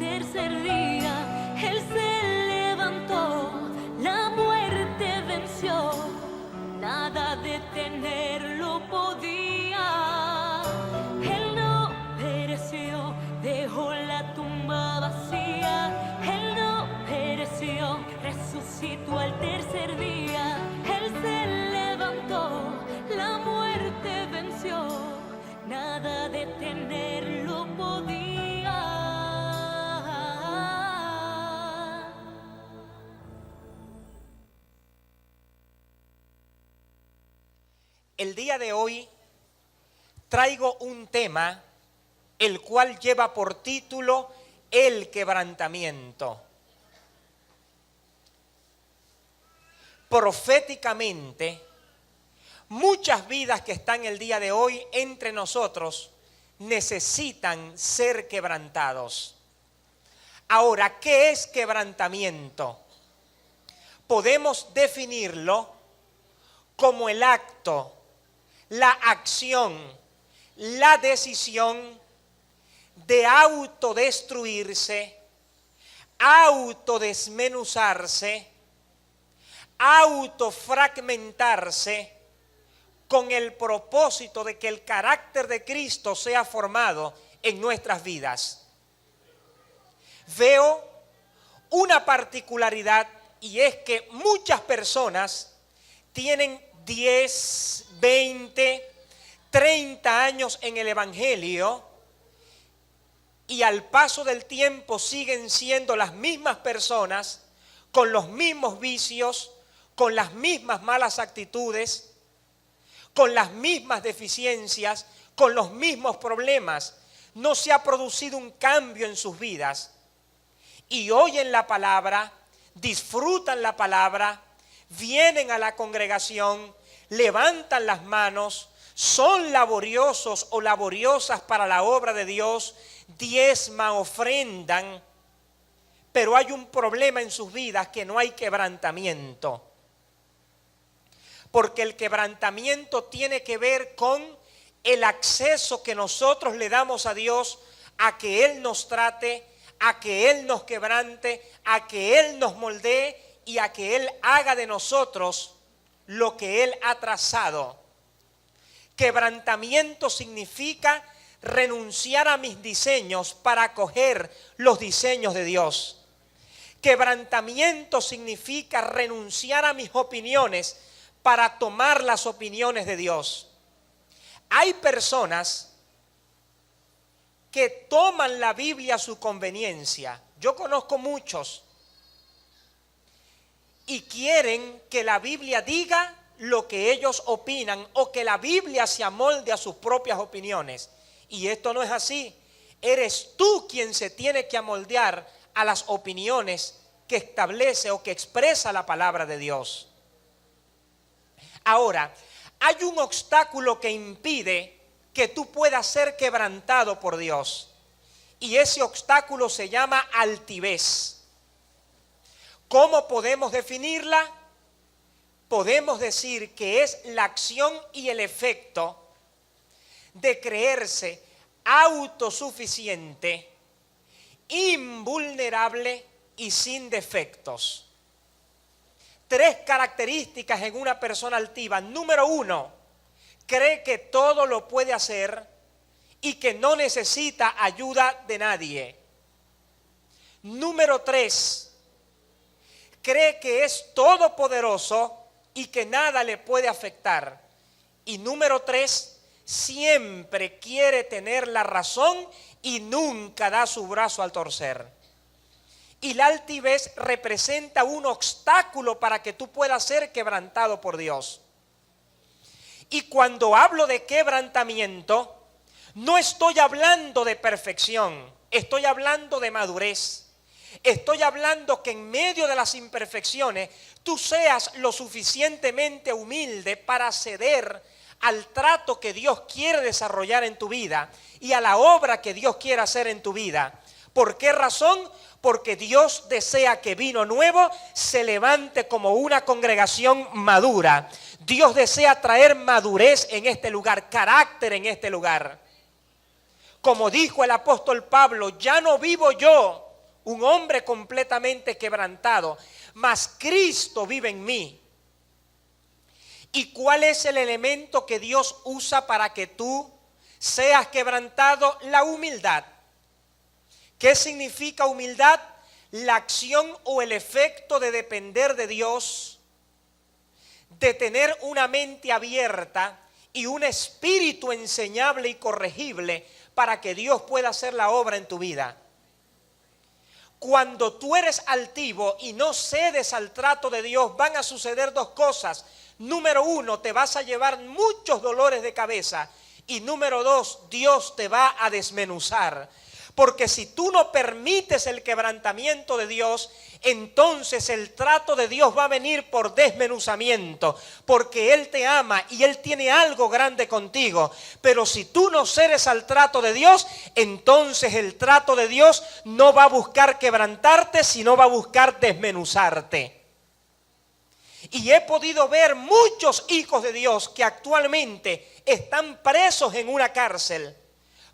tercer día Él se levantó, la muerte venció, nada detenerlo podía. Él no pereció, dejó la tumba vacía. Él no pereció, resucitó al tercer día. Él se levantó, la muerte venció, nada detenerlo podía. El día de hoy traigo un tema el cual lleva por título el quebrantamiento. Proféticamente, muchas vidas que están el día de hoy entre nosotros necesitan ser quebrantados. Ahora, ¿qué es quebrantamiento? Podemos definirlo como el acto, la acción, la decisión de autodestruirse, autodesmenuzarse, autofragmentarse con el propósito de que el carácter de Cristo sea formado en nuestras vidas. Veo una particularidad y es que muchas personas tienen 10, 20, 30 años en el Evangelio y al paso del tiempo siguen siendo las mismas personas con los mismos vicios, con las mismas malas actitudes, con las mismas deficiencias, con los mismos problemas. No se ha producido un cambio en sus vidas. Y oyen la palabra, disfrutan la palabra, vienen a la congregación, levantan las manos, son laboriosos o laboriosas para la obra de Dios, diezman, ofrendan, pero hay un problema en sus vidas, que no hay quebrantamiento. Porque el quebrantamiento tiene que ver con el acceso que nosotros le damos a Dios a que Él nos trate, a que Él nos quebrante, a que Él nos moldee y a que Él haga de nosotros lo que Él ha trazado. Quebrantamiento significa renunciar a mis diseños para acoger los diseños de Dios. Quebrantamiento significa renunciar a mis opiniones para tomar las opiniones de Dios. Hay personas que toman la Biblia a su conveniencia. Yo conozco muchos y quieren que la Biblia diga lo que ellos opinan o que la Biblia se amolde a sus propias opiniones. Y esto no es así. Eres tú quien se tiene que amoldear a las opiniones que establece o que expresa la palabra de Dios. Ahora, hay un obstáculo que impide que tú puedas ser quebrantado por Dios. Y ese obstáculo se llama altivez. ¿Cómo podemos definirla? Podemos decir que es la acción y el efecto de creerse autosuficiente, invulnerable y sin defectos. 3 características en una persona altiva. Número 1, cree que todo lo puede hacer y que no necesita ayuda de nadie. Número 3, cree que es todopoderoso y que nada le puede afectar. Y número 3, siempre quiere tener la razón y nunca da su brazo al torcer. Y la altivez representa un obstáculo para que tú puedas ser quebrantado por Dios. Y cuando hablo de quebrantamiento, no estoy hablando de perfección, estoy hablando de madurez. Estoy hablando que en medio de las imperfecciones tú seas lo suficientemente humilde para ceder al trato que Dios quiere desarrollar en tu vida y a la obra que Dios quiere hacer en tu vida. ¿Por qué razón? Porque Dios desea que Vino Nuevo se levante como una congregación madura. Dios desea traer madurez en este lugar, carácter en este lugar. Como dijo el apóstol Pablo, ya no vivo yo, un hombre completamente quebrantado, mas Cristo vive en mí. ¿Y cuál es el elemento que Dios usa para que tú seas quebrantado? La humildad. ¿Qué significa humildad? La acción o el efecto de depender de Dios, de tener una mente abierta y un espíritu enseñable y corregible para que Dios pueda hacer la obra en tu vida. Cuando tú eres altivo y no cedes al trato de Dios, van a suceder dos cosas. Número uno, te vas a llevar muchos dolores de cabeza. Y número dos, Dios te va a desmenuzar. Porque si tú no permites el quebrantamiento de Dios, entonces el trato de Dios va a venir por desmenuzamiento, porque Él te ama y Él tiene algo grande contigo. Pero si tú no cedes al trato de Dios, entonces el trato de Dios no va a buscar quebrantarte, sino va a buscar desmenuzarte. Y he podido ver muchos hijos de Dios que actualmente están presos en una cárcel.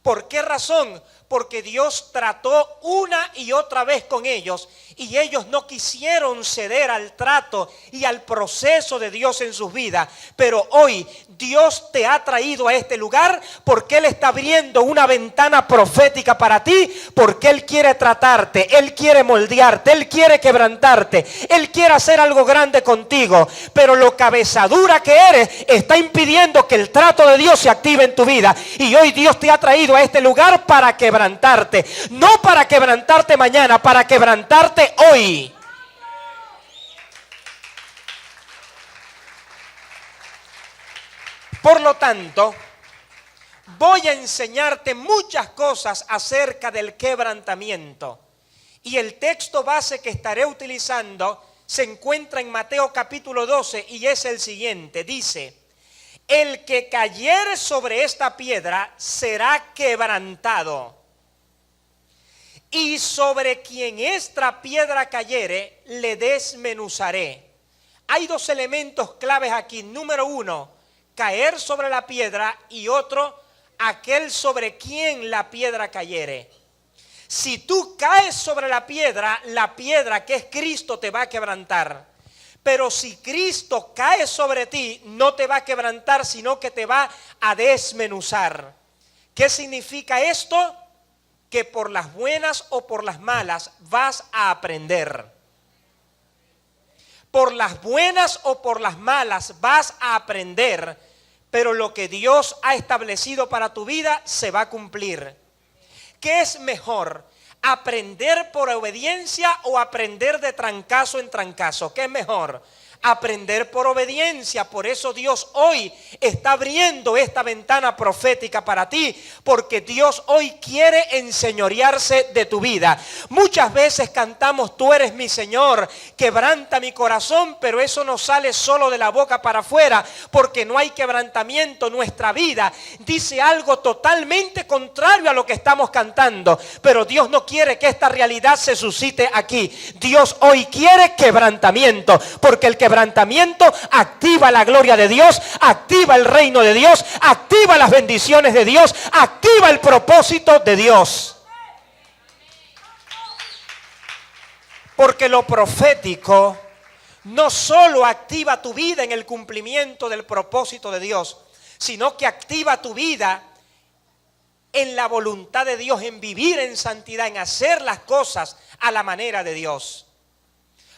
¿Por qué razón? Porque Dios trató una y otra vez con ellos y ellos no quisieron ceder al trato y al proceso de Dios en sus vidas. Pero hoy Dios te ha traído a este lugar porque Él está abriendo una ventana profética para ti, porque Él quiere tratarte, Él quiere moldearte, Él quiere quebrantarte, Él quiere hacer algo grande contigo. Pero lo cabezadura que eres está impidiendo que el trato de Dios se active en tu vida. Y hoy Dios te ha traído a este lugar para quebrantarte, no para quebrantarte mañana, para quebrantarte hoy. Por lo tanto, voy a enseñarte muchas cosas acerca del quebrantamiento. Y el texto base que estaré utilizando se encuentra en Mateo capítulo 12 y es el siguiente. Dice: el que cayere sobre esta piedra será quebrantado, y sobre quien esta piedra cayere le desmenuzaré. Hay dos elementos claves aquí. Número uno, caer sobre la piedra, y otro, aquel sobre quien la piedra cayere. Si tú caes sobre la piedra que es Cristo te va a quebrantar. Pero si Cristo cae sobre ti, no te va a quebrantar, sino que te va a desmenuzar. ¿Qué significa esto? Que por las buenas o por las malas vas a aprender. Por las buenas o por las malas vas a aprender, pero lo que Dios ha establecido para tu vida se va a cumplir. ¿Qué es mejor? ¿Aprender por obediencia o aprender de trancazo en trancazo? ¿Qué es mejor? Aprender por obediencia. Por eso Dios hoy está abriendo esta ventana profética para ti, porque Dios hoy quiere enseñorearse de tu vida. Muchas veces cantamos: tú eres mi Señor, quebranta mi corazón, pero eso no sale solo de la boca para afuera, porque no hay quebrantamiento. Nuestra vida dice algo totalmente contrario a lo que estamos cantando, pero Dios no quiere que esta realidad se suscite aquí. Dios hoy quiere quebrantamiento, porque el quebrantamiento activa la gloria de Dios, activa el reino de Dios, activa las bendiciones de Dios, activa el propósito de Dios. Porque lo profético no solo activa tu vida en el cumplimiento del propósito de Dios, sino que activa tu vida en la voluntad de Dios, en vivir en santidad, en hacer las cosas a la manera de Dios.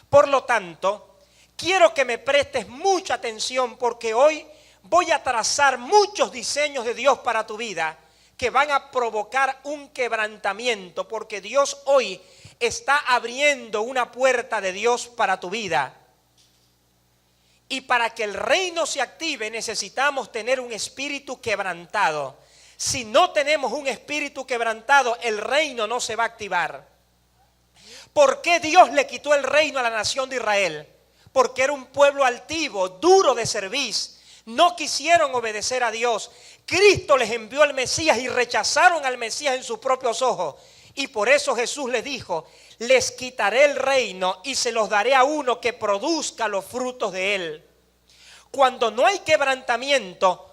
Por lo tanto, quiero que me prestes mucha atención, porque hoy voy a trazar muchos diseños de Dios para tu vida que van a provocar un quebrantamiento, porque Dios hoy está abriendo una puerta de Dios para tu vida. Y para que el reino se active necesitamos tener un espíritu quebrantado. Si no tenemos un espíritu quebrantado, el reino no se va a activar. ¿Por qué Dios le quitó el reino a la nación de Israel? Porque era un pueblo altivo, duro de cerviz. No quisieron obedecer a Dios. Cristo les envió al Mesías y rechazaron al Mesías en sus propios ojos. Y por eso Jesús les dijo: les quitaré el reino y se los daré a uno que produzca los frutos de él. Cuando no hay quebrantamiento,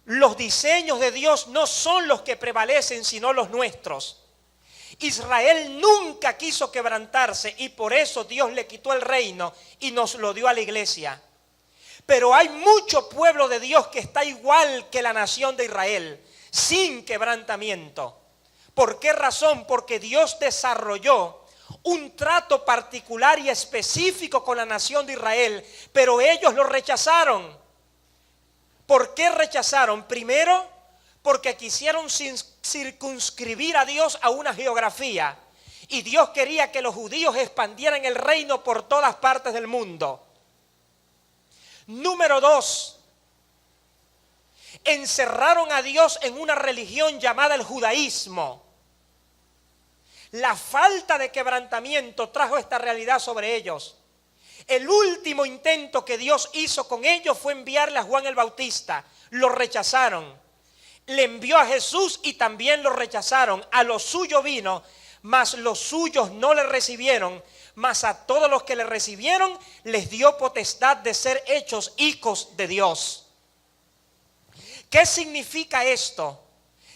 los diseños de Dios no son los que prevalecen, sino los nuestros. Israel nunca quiso quebrantarse y por eso Dios le quitó el reino y nos lo dio a la iglesia. Pero hay mucho pueblo de Dios que está igual que la nación de Israel, sin quebrantamiento. ¿Por qué razón? Porque Dios desarrolló un trato particular y específico con la nación de Israel, pero ellos lo rechazaron. ¿Por qué rechazaron? Primero, porque quisieron circunscribir a Dios a una geografía. Y Dios quería que los judíos expandieran el reino por todas partes del mundo. Número 2, encerraron a Dios en una religión llamada el judaísmo. La falta de quebrantamiento trajo esta realidad sobre ellos. El último intento que Dios hizo con ellos fue enviarle a Juan el Bautista. Lo rechazaron. Le envió a Jesús y también lo rechazaron. A los suyos vino, mas los suyos no le recibieron. Mas a todos los que le recibieron les dio potestad de ser hechos hijos de Dios. ¿Qué significa esto?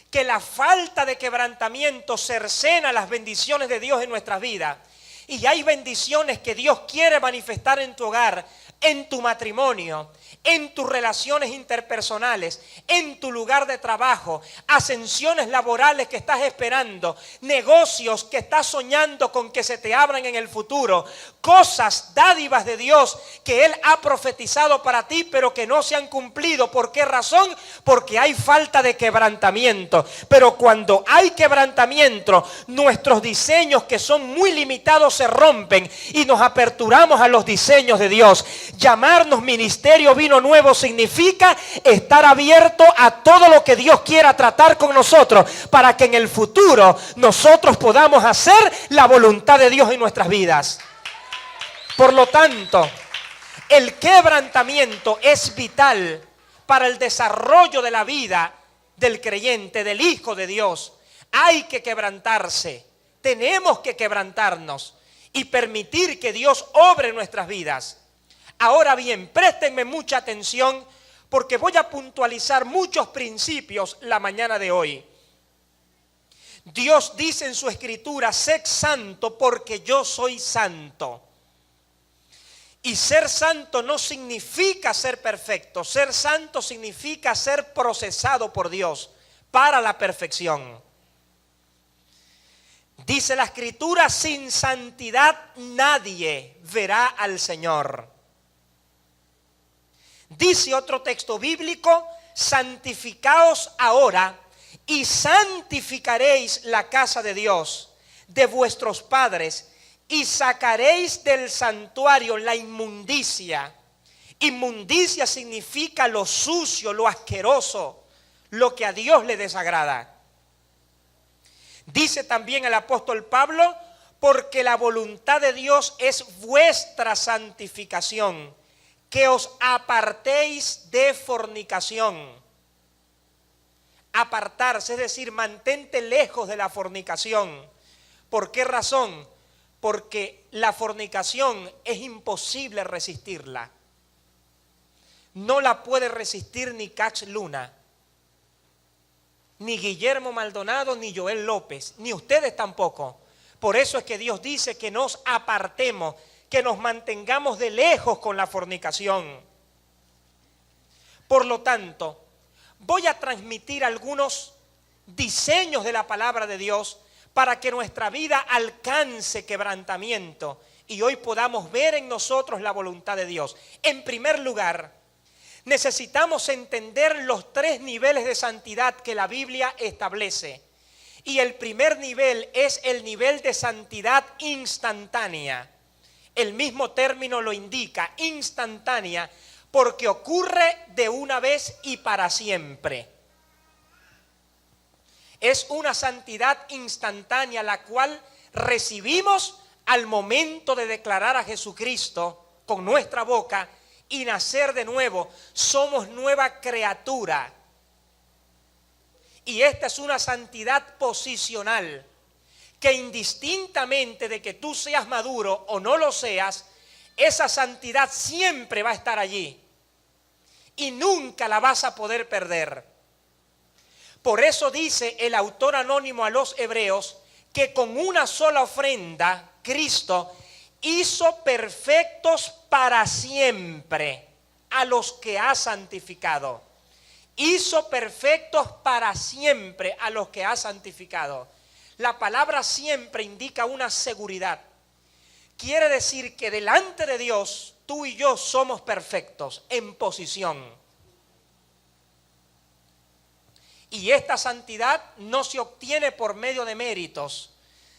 Que la falta de quebrantamiento cercena las bendiciones de Dios en nuestras vidas. Y hay bendiciones que Dios quiere manifestar en tu hogar, en tu matrimonio, en tus relaciones interpersonales, en tu lugar de trabajo, ascensiones laborales que estás esperando, negocios que estás soñando con que se te abran en el futuro, cosas, dádivas de Dios que Él ha profetizado para ti pero que no se han cumplido. ¿Por qué razón? Porque hay falta de quebrantamiento. Pero cuando hay quebrantamiento, nuestros diseños que son muy limitados se rompen y nos aperturamos a los diseños de Dios. Llamarnos Ministerio Vino Nuevo significa estar abierto a todo lo que Dios quiera tratar con nosotros para que en el futuro nosotros podamos hacer la voluntad de Dios en nuestras vidas. Por lo tanto, el quebrantamiento es vital para el desarrollo de la vida del creyente, del Hijo de Dios. Hay que quebrantarse, tenemos que quebrantarnos y permitir que Dios obre en nuestras vidas. Ahora bien, préstenme mucha atención porque voy a puntualizar muchos principios la mañana de hoy. Dios dice en su escritura, sed santo porque yo soy santo. Y ser santo no significa ser perfecto, ser santo significa ser procesado por Dios para la perfección. Dice la escritura, sin santidad nadie verá al Señor. Dice otro texto bíblico, santificaos ahora y santificaréis la casa de Dios, de vuestros padres, y sacaréis del santuario la inmundicia. Inmundicia significa lo sucio, lo asqueroso, lo que a Dios le desagrada. Dice también el apóstol Pablo, porque la voluntad de Dios es vuestra santificación, que os apartéis de fornicación. Apartarse, es decir, mantente lejos de la fornicación. ¿Por qué razón? Porque la fornicación es imposible resistirla. No la puede resistir ni Cax Luna, ni Guillermo Maldonado, ni Joel López, ni ustedes tampoco. Por eso es que Dios dice que nos apartemos, que nos mantengamos de lejos con la fornicación. Por lo tanto, voy a transmitir algunos diseños de la palabra de Dios para que nuestra vida alcance quebrantamiento y hoy podamos ver en nosotros la voluntad de Dios. En primer lugar, necesitamos entender los 3 niveles de santidad que la Biblia establece. Y el primer nivel es el nivel de santidad instantánea. El mismo término lo indica, instantánea, porque ocurre de una vez y para siempre. Es una santidad instantánea la cual recibimos al momento de declarar a Jesucristo con nuestra boca y nacer de nuevo. Somos nueva criatura. Y esta es una santidad posicional, que indistintamente de que tú seas maduro o no lo seas, esa santidad siempre va a estar allí y nunca la vas a poder perder. Por eso dice el autor anónimo a los hebreos que con una sola ofrenda, Cristo hizo perfectos para siempre a los que ha santificado. Hizo perfectos para siempre a los que ha santificado. La palabra siempre indica una seguridad. Quiere decir que delante de Dios, tú y yo somos perfectos en posición. Y esta santidad no se obtiene por medio de méritos,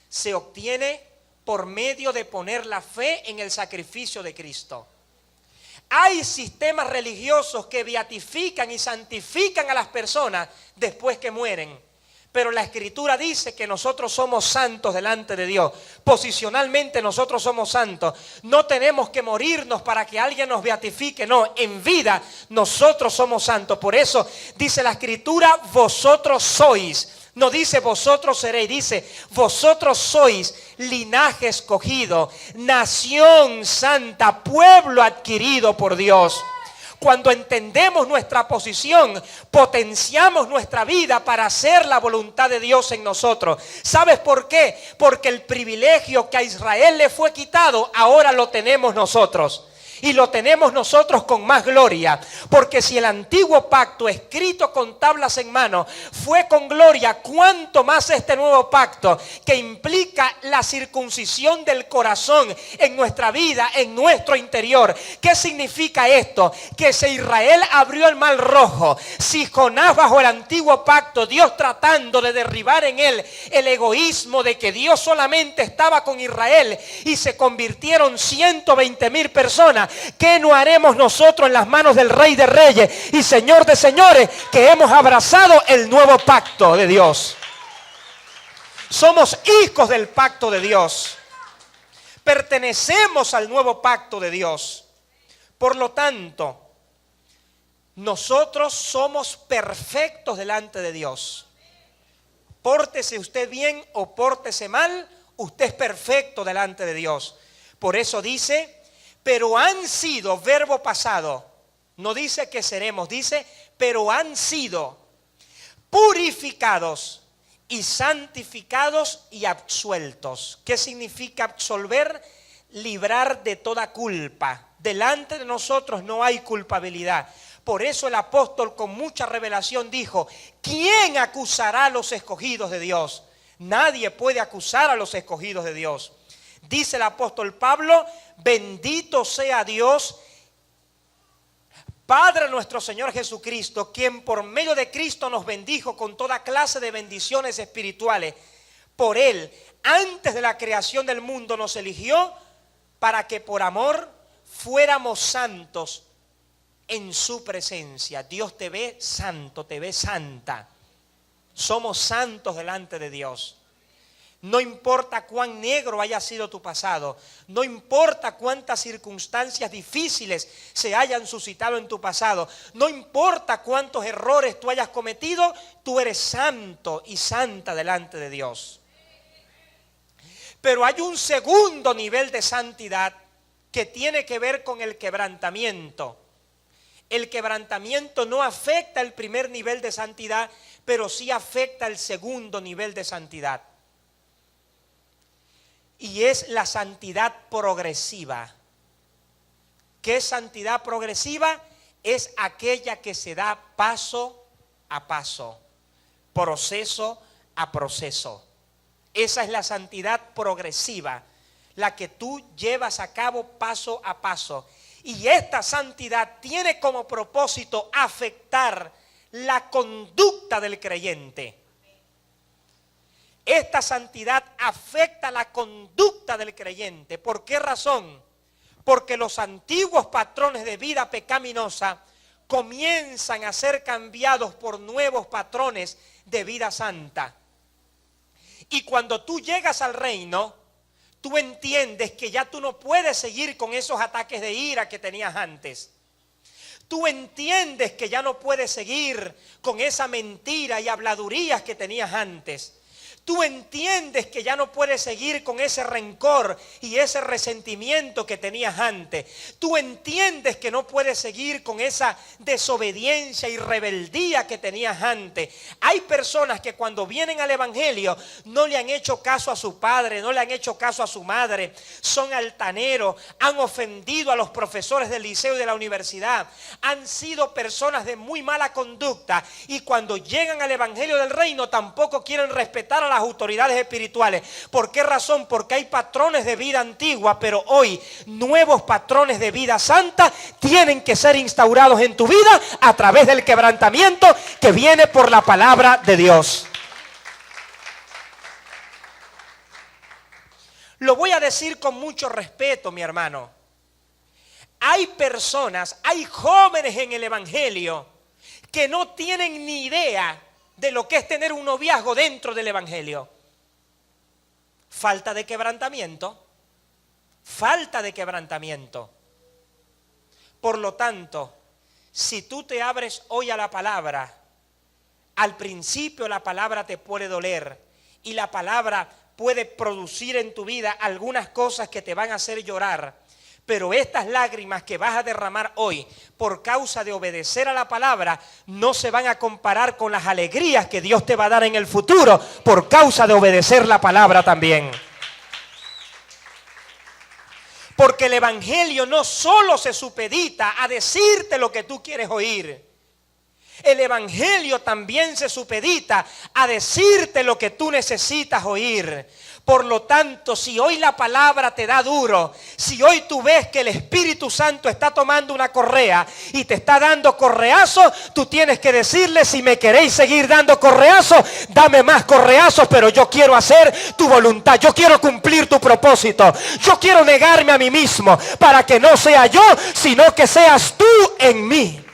se obtiene por medio de poner la fe en el sacrificio de Cristo. Hay sistemas religiosos que beatifican y santifican a las personas después que mueren. Pero la Escritura dice que nosotros somos santos delante de Dios. Posicionalmente nosotros somos santos. No tenemos que morirnos para que alguien nos beatifique. No, en vida nosotros somos santos. Por eso dice la Escritura, vosotros sois. No dice vosotros seréis, dice vosotros sois linaje escogido, nación santa, pueblo adquirido por Dios. Cuando entendemos nuestra posición, potenciamos nuestra vida para hacer la voluntad de Dios en nosotros. ¿Sabes por qué? Porque el privilegio que a Israel le fue quitado, ahora lo tenemos nosotros. Y lo tenemos nosotros con más gloria, porque si el antiguo pacto escrito con tablas en mano fue con gloria, ¿cuánto más este nuevo pacto que implica la circuncisión del corazón en nuestra vida, en nuestro interior? ¿Qué significa esto? Que si Israel abrió el mar rojo, si Jonás bajo el antiguo pacto, Dios tratando de derribar en él el egoísmo de que Dios solamente estaba con Israel y se convirtieron 120,000 personas, ¿qué no haremos nosotros en las manos del Rey de Reyes y Señor de Señores, que hemos abrazado el nuevo pacto de Dios? Somos hijos del pacto de Dios. Pertenecemos al nuevo pacto de Dios. Por lo tanto, nosotros somos perfectos delante de Dios. Pórtese usted bien o pórtese mal, usted es perfecto delante de Dios. Por eso dice, pero han sido, verbo pasado, no dice que seremos, dice, pero han sido purificados y santificados y absueltos. ¿Qué significa absolver? Librar de toda culpa. Delante de nosotros no hay culpabilidad. Por eso el apóstol con mucha revelación dijo, ¿quién acusará a los escogidos de Dios? Nadie puede acusar a los escogidos de Dios. Dice el apóstol Pablo, bendito sea Dios, Padre nuestro Señor Jesucristo, quien por medio de Cristo nos bendijo con toda clase de bendiciones espirituales. Por Él, antes de la creación del mundo, nos eligió para que por amor fuéramos santos en su presencia. Dios te ve santo, te ve santa. Somos santos delante de Dios. No importa cuán negro haya sido tu pasado, no importa cuántas circunstancias difíciles se hayan suscitado en tu pasado, no importa cuántos errores tú hayas cometido, tú eres santo y santa delante de Dios. Pero hay un segundo nivel de santidad que tiene que ver con el quebrantamiento. El quebrantamiento no afecta el primer nivel de santidad, pero sí afecta el segundo nivel de santidad. Y es la santidad progresiva. ¿Qué es santidad progresiva? Es aquella que se da paso a paso, proceso a proceso. Esa es la santidad progresiva, la que tú llevas a cabo paso a paso. Y esta santidad tiene como propósito afectar la conducta del creyente. Esta santidad afecta la conducta del creyente. ¿Por qué razón? Porque los antiguos patrones de vida pecaminosa comienzan a ser cambiados por nuevos patrones de vida santa. Y cuando tú llegas al reino, tú entiendes que ya tú no puedes seguir con esos ataques de ira que tenías antes. Tú entiendes que ya no puedes seguir con esa mentira y habladurías que tenías antes. Tú entiendes que ya no puedes seguir con ese rencor y ese resentimiento que tenías antes. Tú entiendes que no puedes seguir con esa desobediencia y rebeldía que tenías antes. Hay personas que cuando vienen al evangelio no le han hecho caso a su padre, no le han hecho caso a su madre. Son altaneros, han ofendido a los profesores del liceo y de la universidad. Han sido personas de muy mala conducta y cuando llegan al evangelio del reino tampoco quieren respetar a las autoridades espirituales. ¿Por qué razón? Porque hay patrones de vida antigua, pero hoy nuevos patrones de vida santa tienen que ser instaurados en tu vida a través del quebrantamiento que viene por la palabra de Dios. Lo voy a decir con mucho respeto, mi hermano. Hay personas, hay jóvenes en el evangelio que no tienen ni idea de lo que es tener un noviazgo dentro del evangelio. Falta de quebrantamiento. Falta de quebrantamiento. Por lo tanto, si tú te abres hoy a la palabra, al principio la palabra te puede doler y la palabra puede producir en tu vida algunas cosas que te van a hacer llorar. Pero estas lágrimas que vas a derramar hoy por causa de obedecer a la palabra no se van a comparar con las alegrías que Dios te va a dar en el futuro por causa de obedecer la palabra también. Porque el evangelio no solo se supedita a decirte lo que tú quieres oír. El evangelio también se supedita a decirte lo que tú necesitas oír. Por lo tanto, si hoy la palabra te da duro, si hoy tú ves que el Espíritu Santo está tomando una correa y te está dando correazos, tú tienes que decirle: si me queréis seguir dando correazos, dame más correazos, pero yo quiero hacer tu voluntad, yo quiero cumplir tu propósito, yo quiero negarme a mí mismo para que no sea yo, sino que seas tú en mí.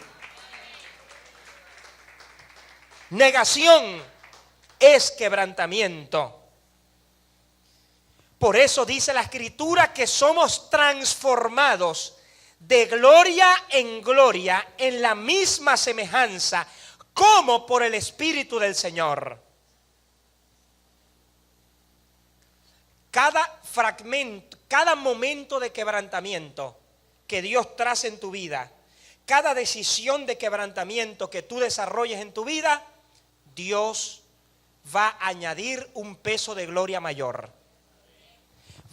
Negación es quebrantamiento. Por eso dice la Escritura que somos transformados de gloria en gloria en la misma semejanza como por el Espíritu del Señor. Cada fragmento, cada momento de quebrantamiento que Dios trace en tu vida, cada decisión de quebrantamiento que tú desarrolles en tu vida, Dios va a añadir un peso de gloria mayor.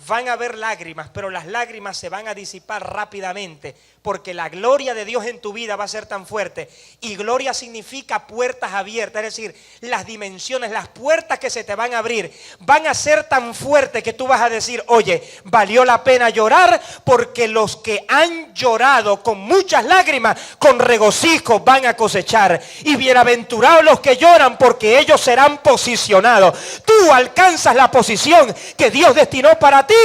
Van a haber lágrimas, pero las lágrimas se van a disipar rápidamente, porque la gloria de Dios en tu vida va a ser tan fuerte. Y gloria significa puertas abiertas, es decir, las dimensiones, las puertas que se te van a abrir, van a ser tan fuertes que tú vas a decir: oye, valió la pena llorar, porque los que han llorado con muchas lágrimas, con regocijo van a cosechar. Y bienaventurados los que lloran, porque ellos serán posicionados. Tú alcanzas la posición que Dios destinó para ti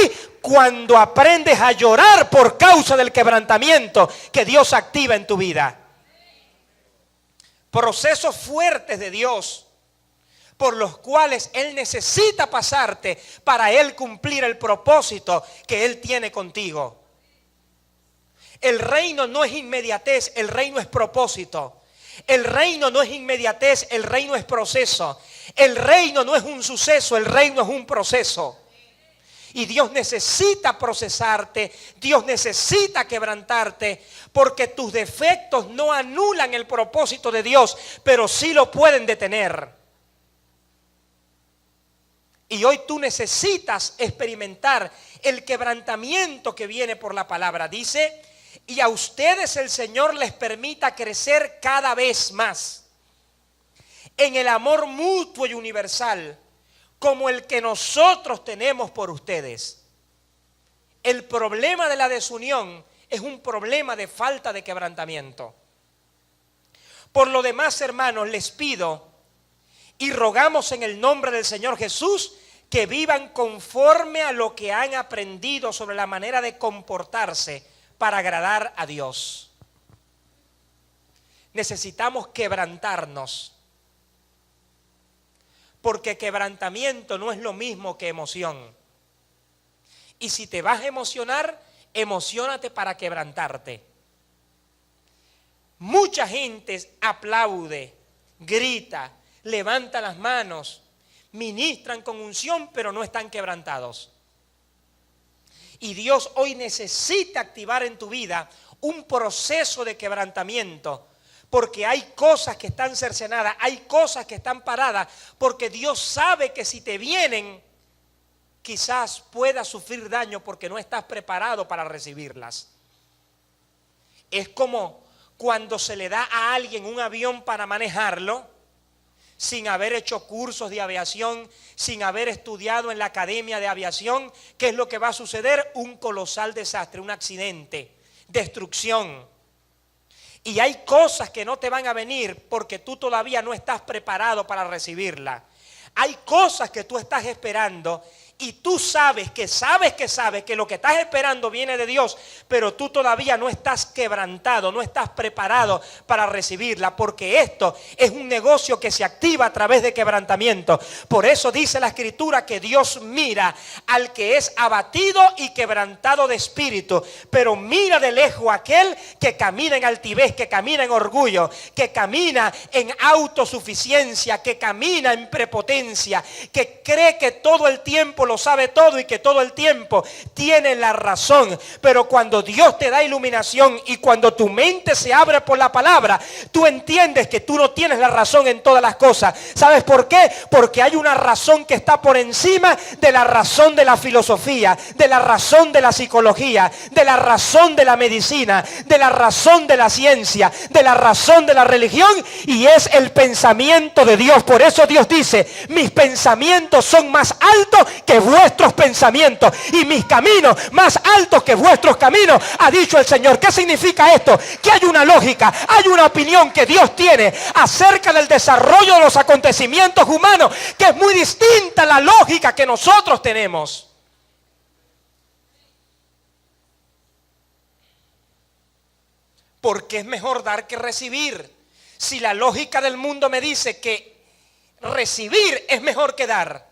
cuando aprendes a llorar por causa del quebrantamiento que Dios activa en tu vida. Procesos fuertes de Dios por los cuales Él necesita pasarte para Él cumplir el propósito que Él tiene contigo. El reino no es inmediatez, el reino es propósito. El reino no es inmediatez, el reino es proceso. El reino no es un suceso, el reino es un proceso. Y Dios necesita procesarte, Dios necesita quebrantarte, porque tus defectos no anulan el propósito de Dios, pero sí lo pueden detener. Y hoy tú necesitas experimentar el quebrantamiento que viene por la palabra. Dice: y a ustedes el Señor les permita crecer cada vez más en el amor mutuo y universal, como el que nosotros tenemos por ustedes. El problema de la desunión es un problema de falta de quebrantamiento. Por lo demás, hermanos, les pido y rogamos en el nombre del Señor Jesús que vivan conforme a lo que han aprendido sobre la manera de comportarse para agradar a Dios. Necesitamos quebrantarnos, porque quebrantamiento no es lo mismo que emoción. Y si te vas a emocionar, emociónate para quebrantarte. Mucha gente aplaude, grita, levanta las manos, ministran con unción, pero no están quebrantados. Y Dios hoy necesita activar en tu vida un proceso de quebrantamiento, porque hay cosas que están cercenadas, hay cosas que están paradas, porque Dios sabe que si te vienen, quizás puedas sufrir daño porque no estás preparado para recibirlas. Es como cuando se le da a alguien un avión para manejarlo, sin haber hecho cursos de aviación, sin haber estudiado en la academia de aviación. ¿Qué es lo que va a suceder? Un colosal desastre, un accidente, destrucción. Y hay cosas que no te van a venir porque tú todavía no estás preparado para recibirla. Hay cosas que tú estás esperando y tú sabes que lo que estás esperando viene de Dios, pero tú todavía no estás quebrantado, no estás preparado para recibirla, porque esto es un negocio que se activa a través de quebrantamiento. Por eso dice la Escritura que Dios mira al que es abatido y quebrantado de espíritu, pero mira de lejos a aquel que camina en altivez, que camina en orgullo, que camina en autosuficiencia, que camina en prepotencia, que cree que todo el tiempo lo sabe todo y que todo el tiempo tiene la razón. Pero cuando Dios te da iluminación y cuando tu mente se abre por la palabra, tú entiendes que tú no tienes la razón en todas las cosas. ¿Sabes por qué? Porque hay una razón que está por encima de la razón de la filosofía, de la razón de la psicología, de la razón de la medicina, de la razón de la ciencia, de la razón de la religión, y es el pensamiento de Dios. Por eso Dios dice: mis pensamientos son más altos que vuestros pensamientos y mis caminos más altos que vuestros caminos, ha dicho el Señor. ¿Qué significa esto? Que hay una lógica, hay una opinión que Dios tiene acerca del desarrollo de los acontecimientos humanos que es muy distinta a la lógica que nosotros tenemos. Porque es mejor dar que recibir. Si la lógica del mundo me dice que recibir es mejor que dar,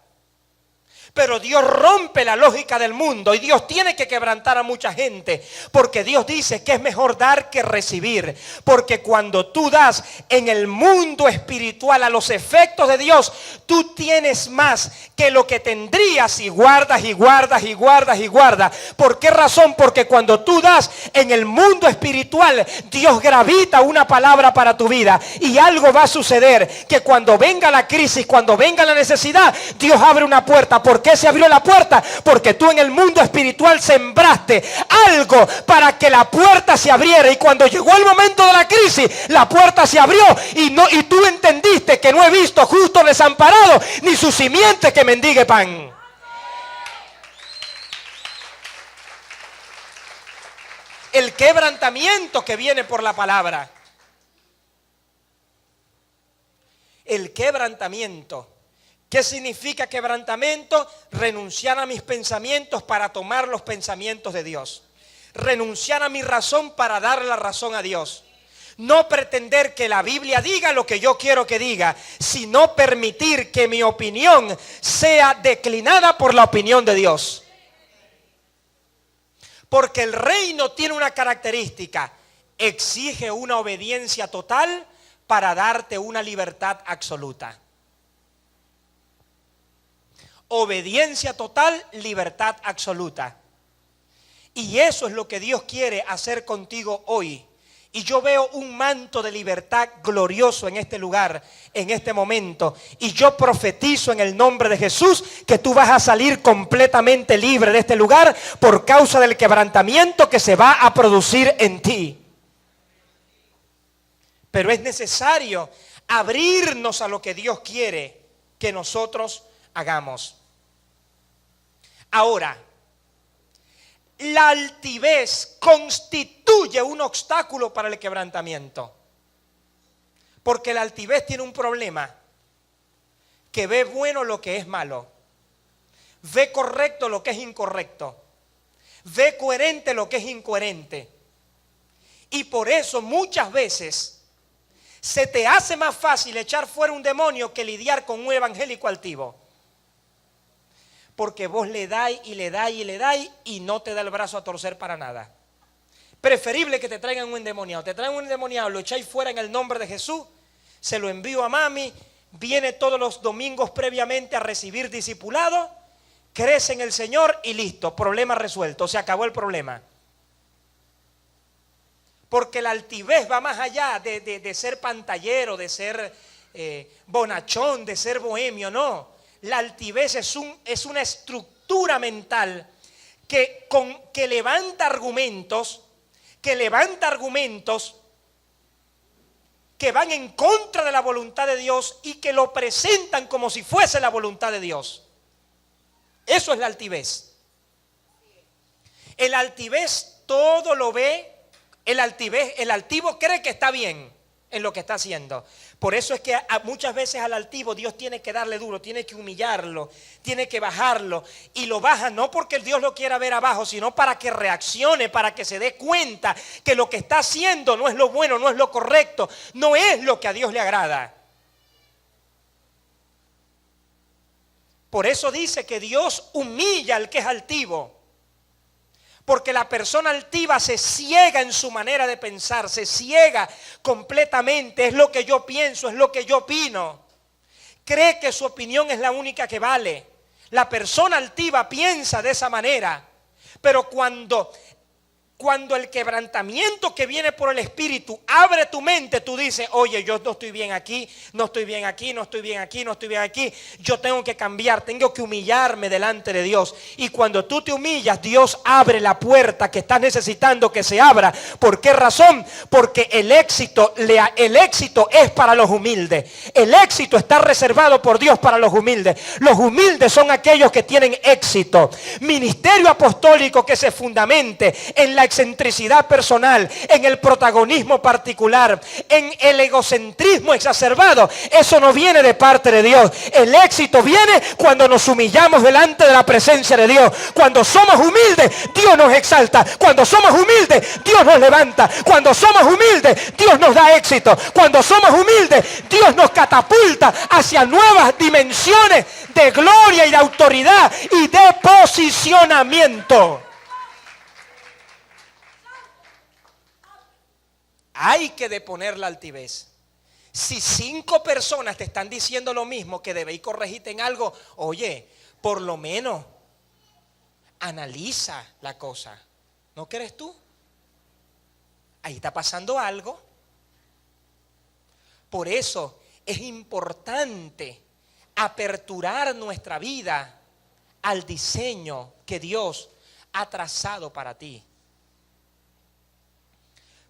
pero Dios rompe la lógica del mundo y Dios tiene que quebrantar a mucha gente, porque Dios dice que es mejor dar que recibir. Porque cuando tú das en el mundo espiritual a los efectos de Dios, tú tienes más que lo que tendrías si guardas y guardas y guardas y guardas. ¿Por qué razón? Porque cuando tú das en el mundo espiritual, Dios gravita una palabra para tu vida y algo va a suceder, que cuando venga la crisis, cuando venga la necesidad, Dios abre una puerta. ¿Por qué se abrió la puerta? Porque tú en el mundo espiritual sembraste algo para que la puerta se abriera, y cuando llegó el momento de la crisis, la puerta se abrió y tú entendiste que no he visto justo desamparado ni su simiente que mendigue pan. El quebrantamiento que viene por la palabra. El quebrantamiento. ¿Qué significa quebrantamiento? Renunciar a mis pensamientos para tomar los pensamientos de Dios. Renunciar a mi razón para dar la razón a Dios. No pretender que la Biblia diga lo que yo quiero que diga, sino permitir que mi opinión sea declinada por la opinión de Dios. Porque el reino tiene una característica: exige una obediencia total para darte una libertad absoluta. Obediencia total, libertad absoluta. Y eso es lo que Dios quiere hacer contigo hoy. Y yo veo un manto de libertad glorioso en este lugar, en este momento. Y yo profetizo en el nombre de Jesús que tú vas a salir completamente libre de este lugar por causa del quebrantamiento que se va a producir en ti. Pero es necesario abrirnos a lo que Dios quiere que nosotros hagamos. Ahora, la altivez constituye un obstáculo para el quebrantamiento. Porque la altivez tiene un problema: que ve bueno lo que es malo, ve correcto lo que es incorrecto, ve coherente lo que es incoherente. Y por eso muchas veces se te hace más fácil echar fuera un demonio que lidiar con un evangélico altivo. Porque vos le dais y le dais y le dais y no te da el brazo a torcer para nada. Preferible que te traigan un endemoniado. Te traen un endemoniado, lo echáis fuera en el nombre de Jesús, se lo envío a mami, viene todos los domingos previamente a recibir discipulado, crece en el Señor y listo, problema resuelto, se acabó el problema. Porque la altivez va más allá de ser pantallero, de ser bonachón, de ser bohemio, no. La altivez es una estructura mental que levanta argumentos, que van en contra de la voluntad de Dios y que lo presentan como si fuese la voluntad de Dios. Eso es la altivez. El altivez todo lo ve. El altivo cree que está bien en lo que está haciendo. Por eso es que muchas veces al altivo Dios tiene que darle duro, tiene que humillarlo, tiene que bajarlo. Y lo baja no porque Dios lo quiera ver abajo, sino para que reaccione, para que se dé cuenta que lo que está haciendo no es lo bueno, no es lo correcto, no es lo que a Dios le agrada. Por eso dice que Dios humilla al que es altivo. Porque la persona altiva se ciega en su manera de pensar, se ciega completamente, es lo que yo pienso, es lo que yo opino. Cree que su opinión es la única que vale. La persona altiva piensa de esa manera, pero cuando el quebrantamiento que viene por el Espíritu abre tu mente, tú dices, oye, yo no estoy bien aquí, no estoy bien aquí, no estoy bien aquí, no estoy bien aquí. Yo tengo que cambiar, tengo que humillarme delante de Dios. Y cuando tú te humillas, Dios abre la puerta que estás necesitando que se abra. ¿Por qué razón? Porque el éxito es para los humildes. El éxito está reservado por Dios para los humildes. Los humildes son aquellos que tienen éxito. Ministerio apostólico que se fundamente en la excentricidad personal, en el protagonismo particular, en el egocentrismo exacerbado, eso no viene de parte de Dios. El éxito viene cuando nos humillamos delante de la presencia de Dios. Cuando somos humildes, Dios nos exalta. Cuando somos humildes, Dios nos levanta. Cuando somos humildes, Dios nos da éxito. Cuando somos humildes, Dios nos catapulta hacia nuevas dimensiones de gloria y de autoridad y de posicionamiento. Hay que deponer la altivez. Si 5 personas te están diciendo lo mismo, que debéis corregirte en algo, oye, por lo menos analiza la cosa. ¿No crees tú? Ahí está pasando algo. Por eso es importante aperturar nuestra vida al diseño que Dios ha trazado para ti.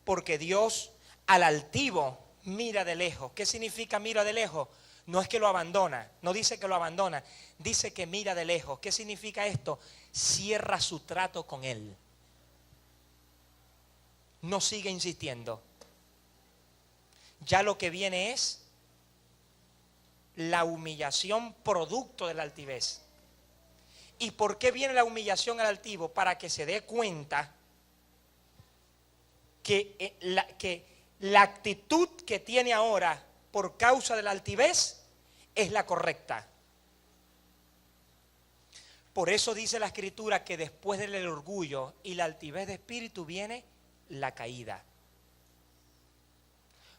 Porque Dios al altivo mira de lejos. ¿Qué significa mira de lejos? No es que lo abandona, no dice que lo abandona, dice que mira de lejos. ¿Qué significa esto? Cierra su trato con él. No sigue insistiendo. Ya lo que viene es la humillación producto de la altivez. ¿Y por qué viene la humillación al altivo? Para que se dé cuenta que la actitud que tiene ahora por causa de la altivez es la correcta. Por eso dice la Escritura que después del orgullo y la altivez de espíritu viene la caída.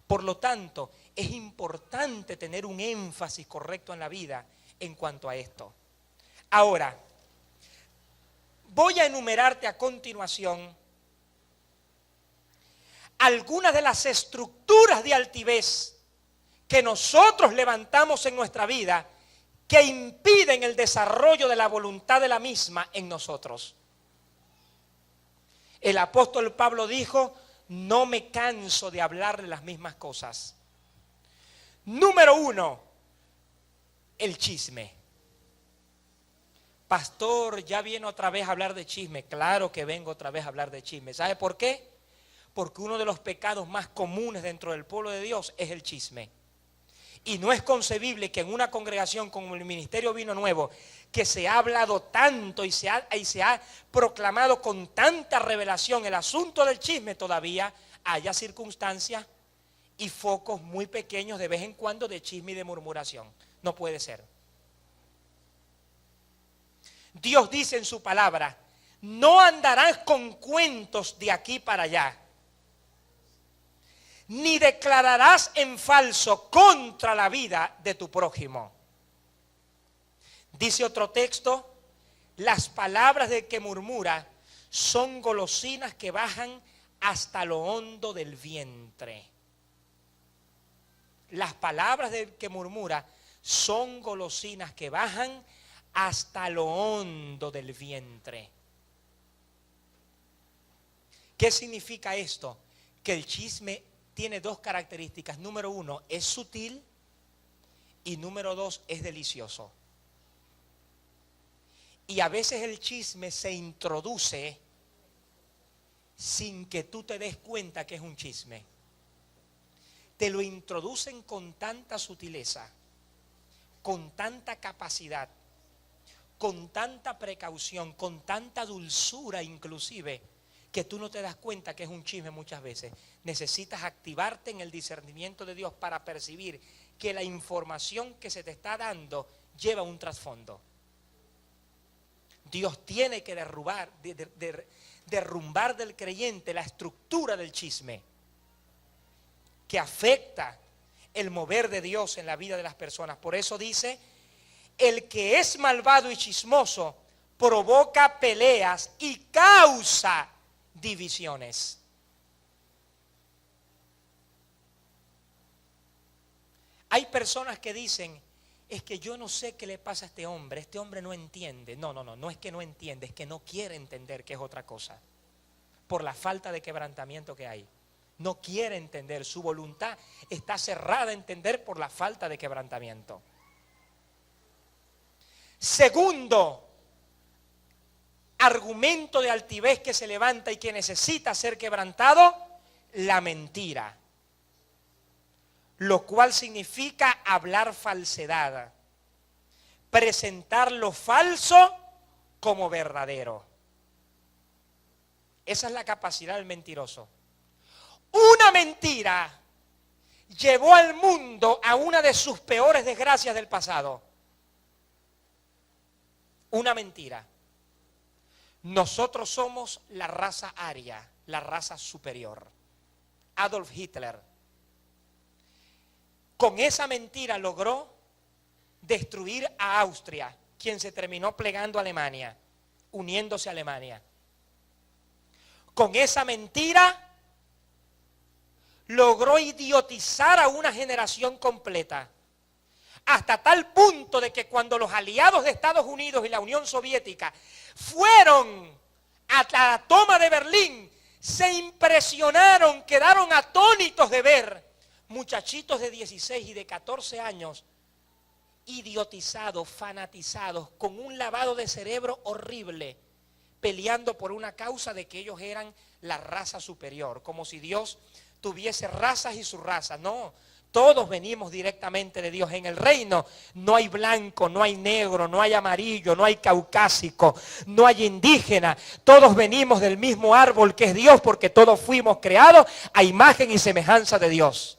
Por lo tanto, es importante tener un énfasis correcto en la vida en cuanto a esto. Ahora, voy a enumerarte a continuación algunas de las estructuras de altivez que nosotros levantamos en nuestra vida que impiden el desarrollo de la voluntad de la misma en nosotros. El apóstol Pablo dijo, no me canso de hablar de las mismas cosas. Número 1, el chisme. Pastor, ya viene otra vez a hablar de chisme. Claro que vengo otra vez a hablar de chisme. ¿Sabe por qué? Porque uno de los pecados más comunes dentro del pueblo de Dios es el chisme. Y no es concebible que en una congregación como el Ministerio Vino Nuevo, que se ha hablado tanto y se ha proclamado con tanta revelación el asunto del chisme, todavía haya circunstancias y focos muy pequeños de vez en cuando de chisme y de murmuración. No puede ser. Dios dice en su palabra, no andarás con cuentos de aquí para allá. ni declararás en falso contra la vida de tu prójimo. Dice otro texto, las palabras del que murmura son golosinas que bajan hasta lo hondo del vientre. Las palabras del que murmura son golosinas que bajan hasta lo hondo del vientre. ¿Qué significa esto? Que el chisme tiene dos características. Número uno, es sutil, y número dos, es delicioso. Y a veces el chisme se introduce sin que tú te des cuenta que es un chisme. Te lo introducen con tanta sutileza, con tanta capacidad, con tanta precaución, con tanta dulzura inclusive, que tú no te das cuenta que es un chisme muchas veces. Necesitas activarte en el discernimiento de Dios para percibir que la información que se te está dando lleva un trasfondo. Dios tiene que derrumbar del creyente la estructura del chisme que afecta el mover de Dios en la vida de las personas. Por eso dice, el que es malvado y chismoso provoca peleas y causa divisiones. Hay personas que dicen, es que yo no sé qué le pasa a este hombre no entiende. No es que no entiende, es que no quiere entender, que es otra cosa. Por la falta de quebrantamiento que hay. No quiere entender, su voluntad está cerrada a entender por la falta de quebrantamiento. Segundo argumento de altivez que se levanta y que necesita ser quebrantado, la mentira. Lo cual significa hablar falsedad, presentar lo falso como verdadero. Esa es la capacidad del mentiroso. Una mentira llevó al mundo a una de sus peores desgracias del pasado. Una mentira. Nosotros somos la raza aria, la raza superior. Adolf Hitler, con esa mentira logró destruir a Austria, quien se terminó plegando a Alemania, uniéndose a Alemania. Con esa mentira logró idiotizar a una generación completa, hasta tal punto de que cuando los aliados de Estados Unidos y la Unión Soviética fueron a la toma de Berlín, se impresionaron, quedaron atónitos de ver muchachitos de 16 y de 14 años idiotizados, fanatizados, con un lavado de cerebro horrible, peleando por una causa de que ellos eran la raza superior, como si Dios tuviese razas y subrazas. No, todos venimos directamente de Dios. En el reino no hay blanco, no hay negro, no hay amarillo, no hay caucásico, no hay indígena. Todos venimos del mismo árbol que es Dios, porque todos fuimos creados a imagen y semejanza de Dios.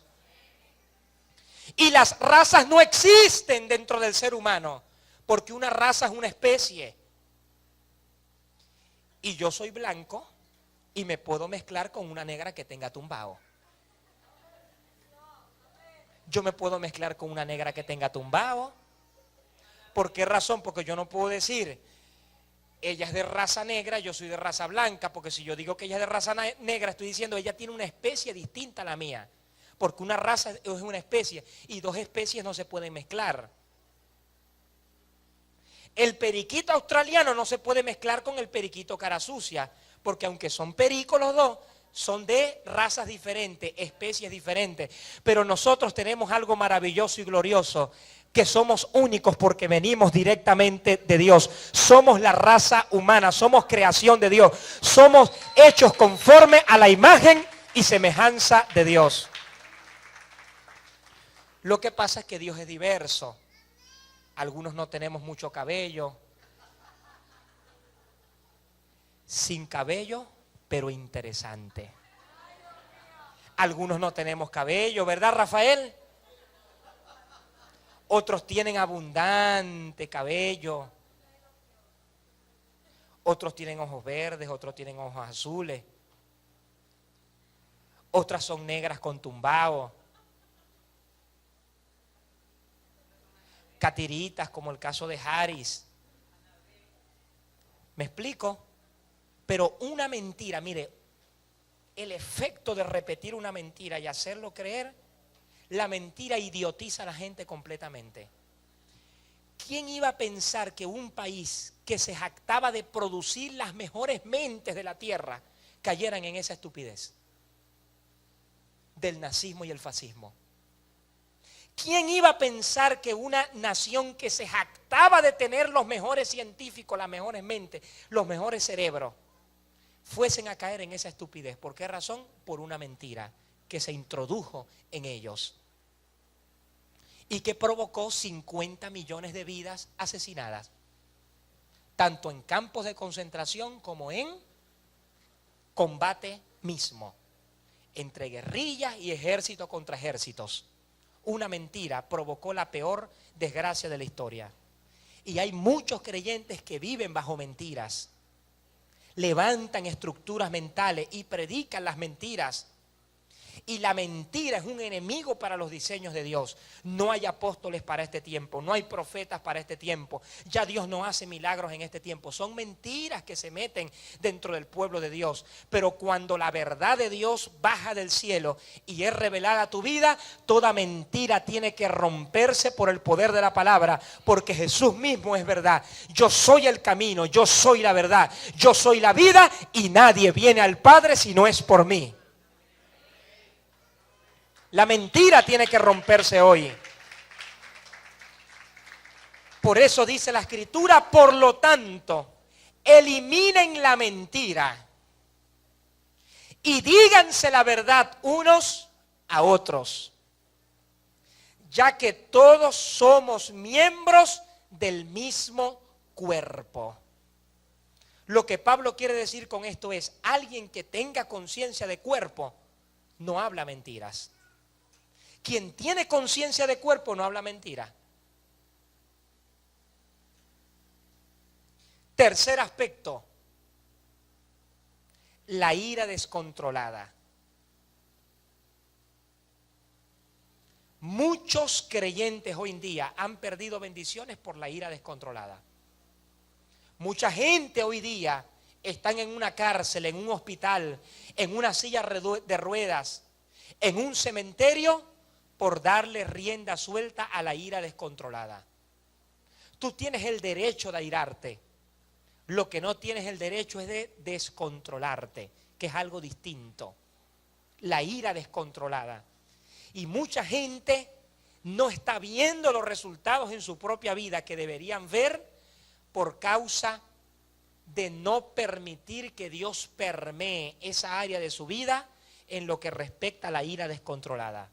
Y las razas no existen dentro del ser humano, porque una raza es una especie. Y yo soy blanco y me puedo mezclar con una negra que tenga tumbao. Yo me puedo mezclar con una negra que tenga tumbao. ¿Por qué razón? Porque yo no puedo decir, ella es de raza negra, yo soy de raza blanca, porque si yo digo que ella es de raza negra, estoy diciendo ella tiene una especie distinta a la mía. Porque una raza es una especie y dos especies no se pueden mezclar. El periquito australiano no se puede mezclar con el periquito cara sucia, porque aunque son pericos los dos, son de razas diferentes, especies diferentes. Pero nosotros tenemos algo maravilloso y glorioso, que somos únicos porque venimos directamente de Dios. Somos la raza humana, somos creación de Dios. Somos hechos conforme a la imagen y semejanza de Dios. Lo que pasa es que Dios es diverso. Algunos no tenemos mucho cabello. Sin cabello, pero interesante. Algunos no tenemos cabello, ¿verdad, Rafael? Otros tienen abundante cabello. Otros tienen ojos verdes, otros tienen ojos azules. otras son negras con tumbao, catiritas como el caso de Harris. ¿Me explico? Pero una mentira, mire, el efecto de repetir una mentira y hacerlo creer, la mentira idiotiza a la gente completamente. ¿Quién iba a pensar que un país que se jactaba de producir las mejores mentes de la tierra cayeran en esa estupidez del nazismo y el fascismo? ¿Quién iba a pensar que una nación que se jactaba de tener los mejores científicos, las mejores mentes, los mejores cerebros, fuesen a caer en esa estupidez? ¿Por qué razón? Por una mentira que se introdujo en ellos y que provocó 50 millones de vidas asesinadas, tanto en campos de concentración como en combate mismo, entre guerrillas y ejércitos contra ejércitos. Una mentira provocó la peor desgracia de la historia. Y hay muchos creyentes que viven bajo mentiras, levantan estructuras mentales y predican las mentiras. Y la mentira es un enemigo para los diseños de Dios. No hay apóstoles para este tiempo, no hay profetas para este tiempo. Ya Dios no hace milagros en este tiempo. Son mentiras que se meten dentro del pueblo de Dios. Pero cuando la verdad de Dios baja del cielo y es revelada a tu vida, toda mentira tiene que romperse por el poder de la palabra, porque Jesús mismo es verdad. Yo soy el camino, yo soy la verdad, yo soy la vida y nadie viene al Padre si no es por mí. La mentira tiene que romperse hoy. Por eso dice la Escritura, por lo tanto, eliminen la mentira y díganse la verdad unos a otros, ya que todos somos miembros del mismo cuerpo. Lo que Pablo quiere decir con esto es, alguien que tenga conciencia de cuerpo no habla mentiras. Quien tiene conciencia de cuerpo no habla mentira. Tercer aspecto, la ira descontrolada. Muchos creyentes hoy en día han perdido bendiciones por la ira descontrolada. Mucha gente hoy día están en una cárcel, en un hospital, en una silla de ruedas, en un cementerio, por darle rienda suelta a la ira descontrolada. Tú tienes el derecho de airarte. Lo que no tienes el derecho es de descontrolarte, que es algo distinto. La ira descontrolada. Y mucha gente no está viendo los resultados en su propia vida que deberían ver por causa de no permitir que Dios permee esa área de su vida en lo que respecta a la ira descontrolada.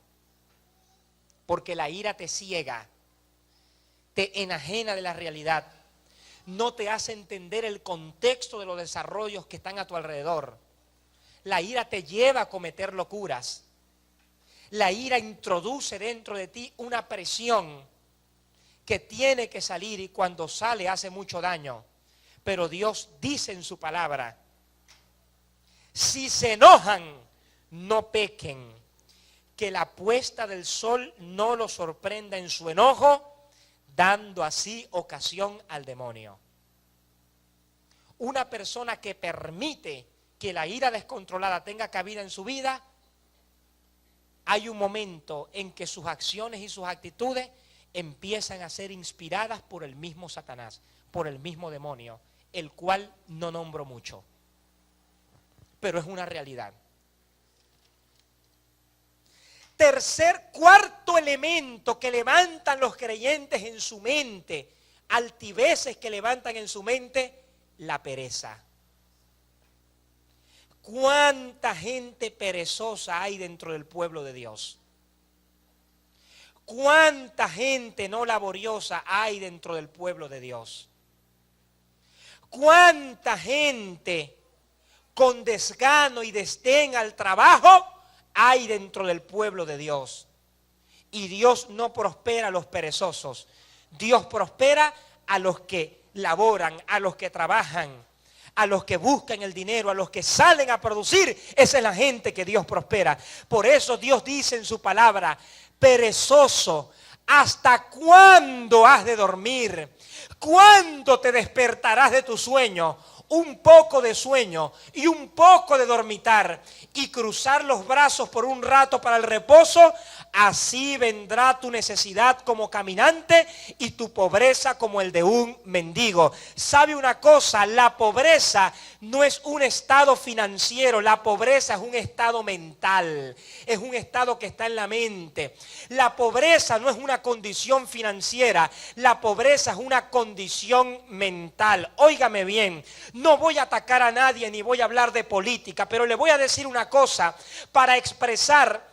Porque la ira te ciega, te enajena de la realidad, no te hace entender el contexto de los desarrollos que están a tu alrededor. La ira te lleva a cometer locuras. La ira introduce dentro de ti una presión que tiene que salir y cuando sale hace mucho daño. Pero Dios dice en su palabra, si se enojan, no pequen. Que la puesta del sol no lo sorprenda en su enojo, dando así ocasión al demonio. Una persona que permite que la ira descontrolada tenga cabida en su vida, hay un momento en que sus acciones y sus actitudes empiezan a ser inspiradas por el mismo Satanás, por el mismo demonio, el cual no nombro mucho, pero es una realidad. Cuarto elemento que levantan los creyentes en su mente, altiveces que levantan en su mente, la pereza. ¿Cuánta gente perezosa hay dentro del pueblo de Dios? ¿Cuánta gente no laboriosa hay dentro del pueblo de Dios? ¿Cuánta gente con desgano y desdén al trabajo hay dentro del pueblo de Dios? Y Dios no prospera a los perezosos. Dios prospera a los que laboran, a los que trabajan, a los que buscan el dinero, a los que salen a producir. Esa es la gente que Dios prospera. Por eso Dios dice en su palabra: perezoso, ¿hasta cuándo has de dormir? ¿Cuándo te despertarás de tu sueño? Un poco de sueño y un poco de dormitar y cruzar los brazos por un rato para el reposo. Así vendrá tu necesidad como caminante y tu pobreza como el de un mendigo. ¿Sabe una cosa? La pobreza no es un estado financiero, la pobreza es un estado mental, es un estado que está en la mente. La pobreza no es una condición financiera, la pobreza es una condición mental. Óigame bien, no voy a atacar a nadie ni voy a hablar de política, pero le voy a decir una cosa para expresar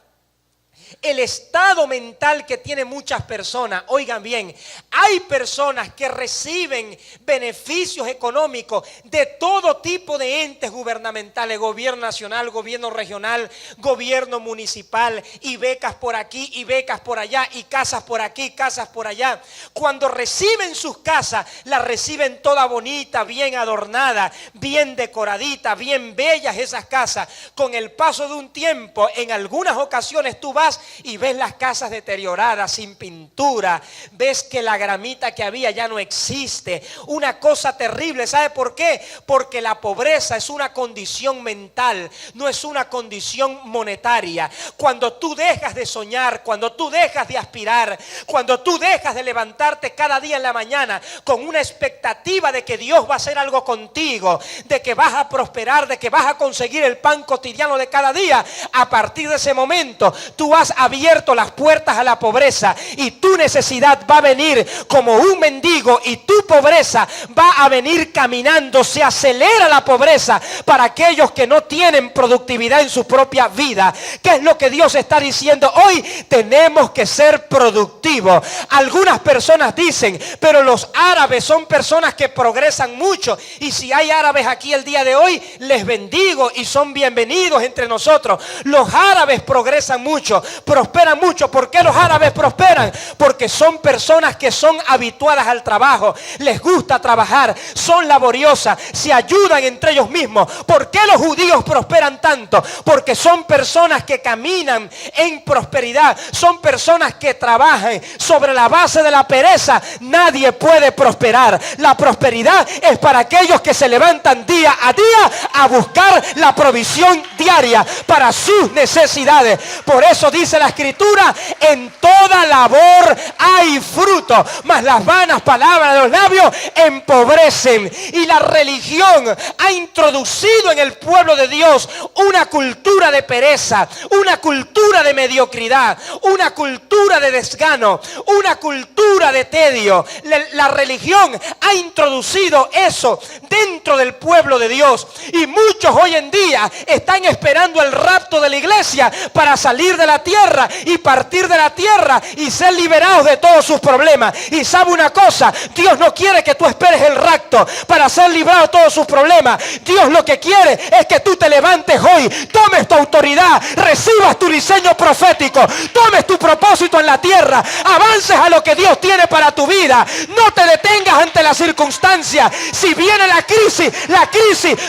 el estado mental que tienen muchas personas. Oigan bien, hay personas que reciben beneficios económicos de todo tipo de entes gubernamentales, gobierno nacional, gobierno regional, gobierno municipal, y becas por aquí y becas por allá, y casas por aquí, casas por allá. Cuando reciben sus casas, las reciben toda bonita, bien adornada, bien decoradita, bien bellas esas casas. Con el paso de un tiempo, en algunas ocasiones tú vas y ves las casas deterioradas, sin pintura, ves que la gramita que había ya no existe, una cosa terrible. ¿Sabe por qué? Porque la pobreza es una condición mental, no es una condición monetaria. Cuando tú dejas de soñar, cuando tú dejas de aspirar, cuando tú dejas de levantarte cada día en la mañana con una expectativa de que Dios va a hacer algo contigo, de que vas a prosperar, de que vas a conseguir el pan cotidiano de cada día, a partir de ese momento tú has abierto las puertas a la pobreza y tu necesidad va a venir como un mendigo y tu pobreza va a venir caminando. Se acelera la pobreza para aquellos que no tienen productividad en su propia vida. ¿Qué es lo que Dios está diciendo? Hoy tenemos que ser productivos. Algunas personas dicen, pero los árabes son personas que progresan mucho, y si hay árabes aquí el día de hoy, les bendigo y son bienvenidos entre nosotros. Los árabes progresan mucho, prosperan mucho. ¿Por qué los árabes prosperan? Porque son personas que son habituadas al trabajo, les gusta trabajar, son laboriosas, se ayudan entre ellos mismos. ¿Por qué los judíos prosperan tanto? Porque son personas que caminan en prosperidad, son personas que trabajan. Sobre la base de la pereza nadie puede prosperar. La prosperidad es para aquellos que se levantan día a día a buscar la provisión diaria para sus necesidades. Por eso dice la Escritura: en toda labor hay fruto, mas las vanas palabras de los labios empobrecen. Y la religión ha introducido en el pueblo de Dios una cultura de pereza, una cultura de mediocridad, una cultura de desgano, una cultura de tedio. La religión ha introducido eso dentro del pueblo de Dios, y muchos hoy en día están esperando el rapto de la iglesia para salir de la tierra y partir de la tierra y ser liberados de todos sus problemas. Y sabe una cosa, Dios no quiere que tú esperes el rapto para ser librado de todos sus problemas. Dios lo que quiere es que tú te levantes hoy, tomes tu autoridad, recibas tu diseño profético, tomes tu propósito en la tierra, avances a lo que Dios tiene para tu vida. No te detengas ante la circunstancia. Si viene la crisis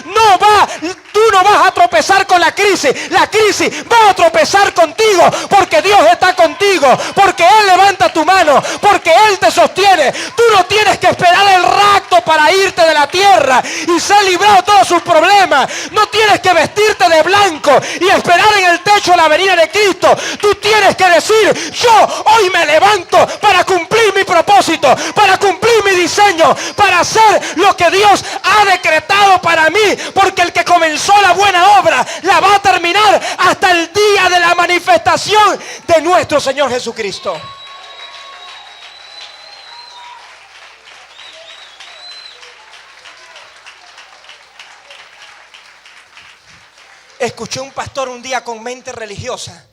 no va, tú no vas a tropezar con la crisis va a tropezar contigo, porque Dios está contigo, porque Él levanta tu mano, porque Él te sostiene. Tú no tienes que esperar el rapto para irte de la tierra y ser librado de todos sus problemas. No tienes que vestirte de blanco y esperar en el techo la venida de Cristo. Tú tienes que decir: yo hoy me levanto para cumplir mi propósito, para cumplir mi diseño, para hacer lo que Dios ha decretado para mí, porque el que comenzó la buena obra la va a terminar hasta el día de la manifestación de nuestro Señor Jesucristo. Escuché un pastor un día con mente religiosa: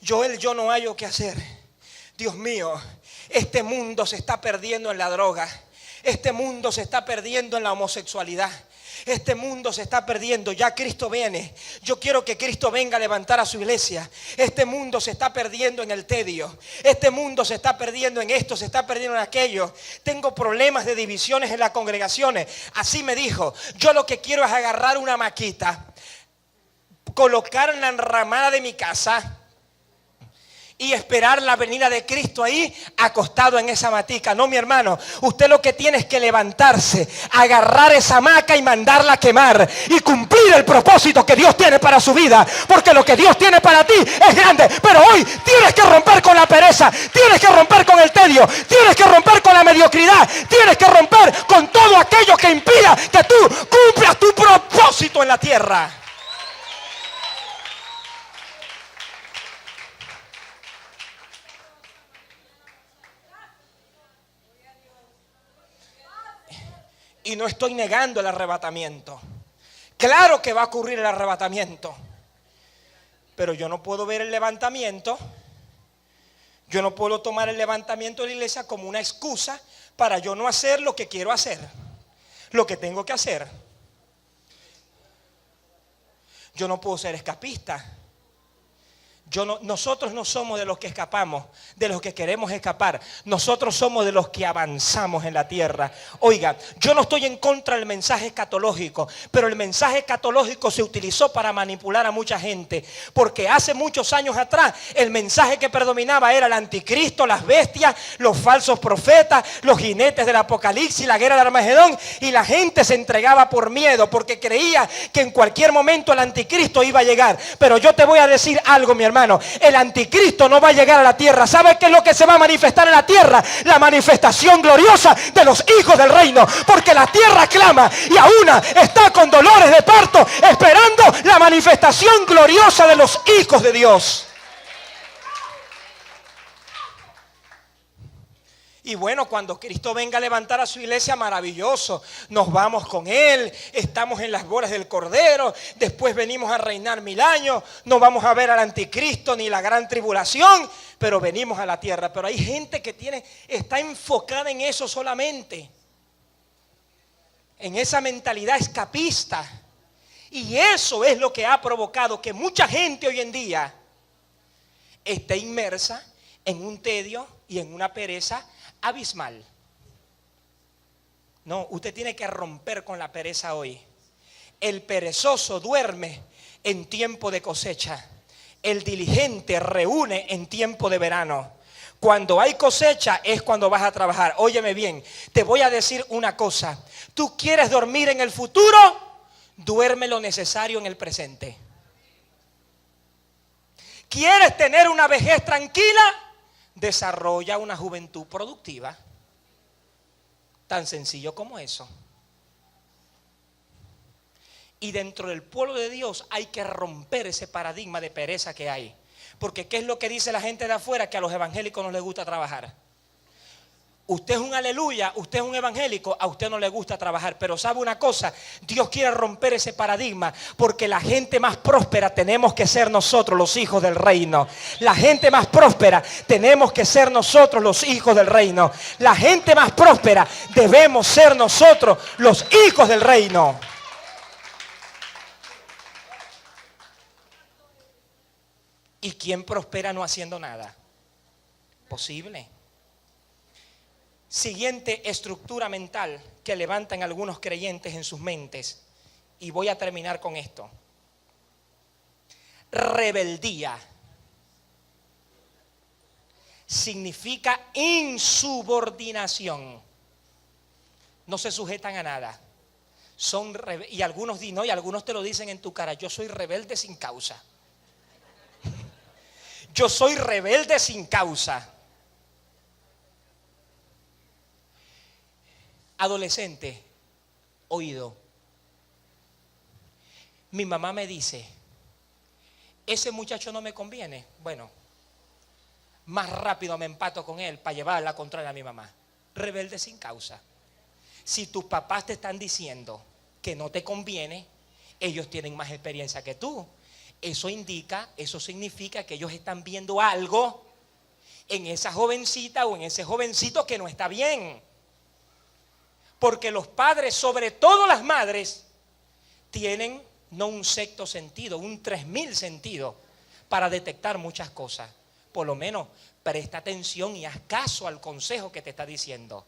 Joel, yo no hallo qué hacer. Dios mío, este mundo se está perdiendo en la droga. Este mundo se está perdiendo en la homosexualidad. Este mundo se está perdiendo, ya Cristo viene. Yo quiero que Cristo venga a levantar a su iglesia. Este mundo se está perdiendo en el tedio. Este mundo se está perdiendo en esto, se está perdiendo en aquello. Tengo problemas de divisiones en las congregaciones. Así me dijo, yo lo que quiero es agarrar una maquita, colocar en la enramada de mi casa y esperar la venida de Cristo ahí acostado en esa matica. No, mi hermano, usted lo que tiene es que levantarse, agarrar esa hamaca y mandarla a quemar y cumplir el propósito que Dios tiene para su vida, porque lo que Dios tiene para ti es grande. Pero hoy tienes que romper con la pereza, tienes que romper con el tedio, tienes que romper con la mediocridad, tienes que romper con todo aquello que impida que tú cumplas tu propósito en la tierra. Y no estoy negando el arrebatamiento. Claro que va a ocurrir el arrebatamiento. Pero yo no puedo ver el levantamiento. Yo no puedo tomar el levantamiento de la iglesia como una excusa para yo no hacer lo que quiero hacer. Lo que tengo que hacer. Yo no puedo ser escapista. Nosotros no somos de los que escapamos, de los que queremos escapar. Nosotros somos de los que avanzamos en la tierra. Oiga, yo no estoy en contra del mensaje escatológico, pero el mensaje escatológico se utilizó para manipular a mucha gente. Porque hace muchos años atrás el mensaje que predominaba era el anticristo, las bestias, los falsos profetas, los jinetes del apocalipsis, la guerra de Armagedón. Y la gente se entregaba por miedo, porque creía que en cualquier momento el anticristo iba a llegar. Pero yo te voy a decir algo, mi hermano. El anticristo no va a llegar a la tierra. ¿Sabe qué es lo que se va a manifestar en la tierra? La manifestación gloriosa de los hijos del reino. Porque la tierra clama y aún está con dolores de parto, esperando la manifestación gloriosa de los hijos de Dios. Y bueno, cuando Cristo venga a levantar a su iglesia, maravilloso. Nos vamos con Él, estamos en las bodas del Cordero, después venimos a reinar 1000 años, no vamos a ver al anticristo ni la gran tribulación, pero venimos a la tierra. Pero hay gente que está enfocada en eso solamente, en esa mentalidad escapista. Y eso es lo que ha provocado que mucha gente hoy en día esté inmersa en un tedio y en una pereza abismal. No, usted tiene que romper con la pereza hoy. El perezoso duerme en tiempo de cosecha. El diligente reúne en tiempo de verano. Cuando hay cosecha es cuando vas a trabajar. Óyeme bien, te voy a decir una cosa. ¿Tú quieres dormir en el futuro? Duerme lo necesario en el presente. ¿Quieres tener una vejez tranquila? Desarrolla una juventud productiva. Tan sencillo como eso. Y dentro del pueblo de Dios hay que romper ese paradigma de pereza que hay. Porque ¿qué es lo que dice la gente de afuera? Que a los evangélicos no les gusta trabajar. Usted es un aleluya, usted es un evangélico, a usted no le gusta trabajar. Pero ¿sabe una cosa? Dios quiere romper ese paradigma, porque la gente más próspera tenemos que ser nosotros, los hijos del reino. La gente más próspera tenemos que ser nosotros, los hijos del reino. La gente más próspera debemos ser nosotros, los hijos del reino. ¿Y quién prospera no haciendo nada? Posible. Siguiente estructura mental que levantan algunos creyentes en sus mentes. Y voy a terminar con esto. Rebeldía significa insubordinación. No se sujetan a nada. Y algunos no, y algunos te lo dicen en tu cara. Yo soy rebelde sin causa. Yo soy rebelde sin causa. Adolescente, oído. Mi mamá me dice, ese muchacho no me conviene. Bueno, más rápido me empato con él para llevar la contraria a mi mamá. Rebelde sin causa. Si tus papás te están diciendo que no te conviene, ellos tienen más experiencia que tú. Eso significa que ellos están viendo algo en esa jovencita o en ese jovencito que no está bien. Porque los padres, sobre todo las madres, tienen no un sexto sentido, un 3000 sentido para detectar muchas cosas. Por lo menos presta atención y haz caso al consejo que te está diciendo.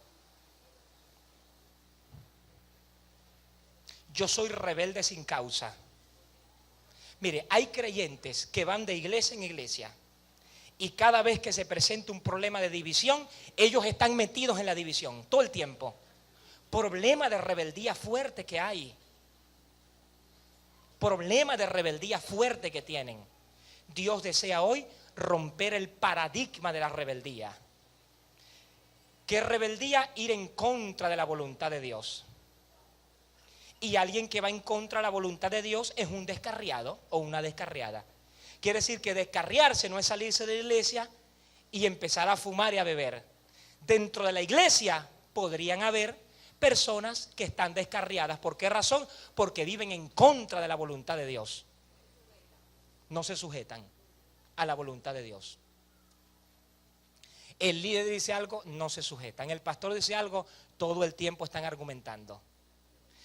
Yo soy rebelde sin causa. Mire, hay creyentes que van de iglesia en iglesia y cada vez que se presenta un problema de división, ellos están metidos en la división todo el tiempo. Problema de rebeldía fuerte que hay. Problema de rebeldía fuerte que tienen. Dios desea hoy romper el paradigma de la rebeldía. ¿Qué rebeldía? Ir en contra de la voluntad de Dios. Y alguien que va en contra de la voluntad de Dios es un descarriado o una descarriada. Quiere decir que descarriarse no es salirse de la iglesia y empezar a fumar y a beber. Dentro de la iglesia podrían haber personas que están descarriadas. ¿Por qué razón? Porque viven en contra de la voluntad de Dios. No se sujetan a la voluntad de Dios. El líder dice algo, no se sujetan. El pastor dice algo, todo el tiempo están argumentando.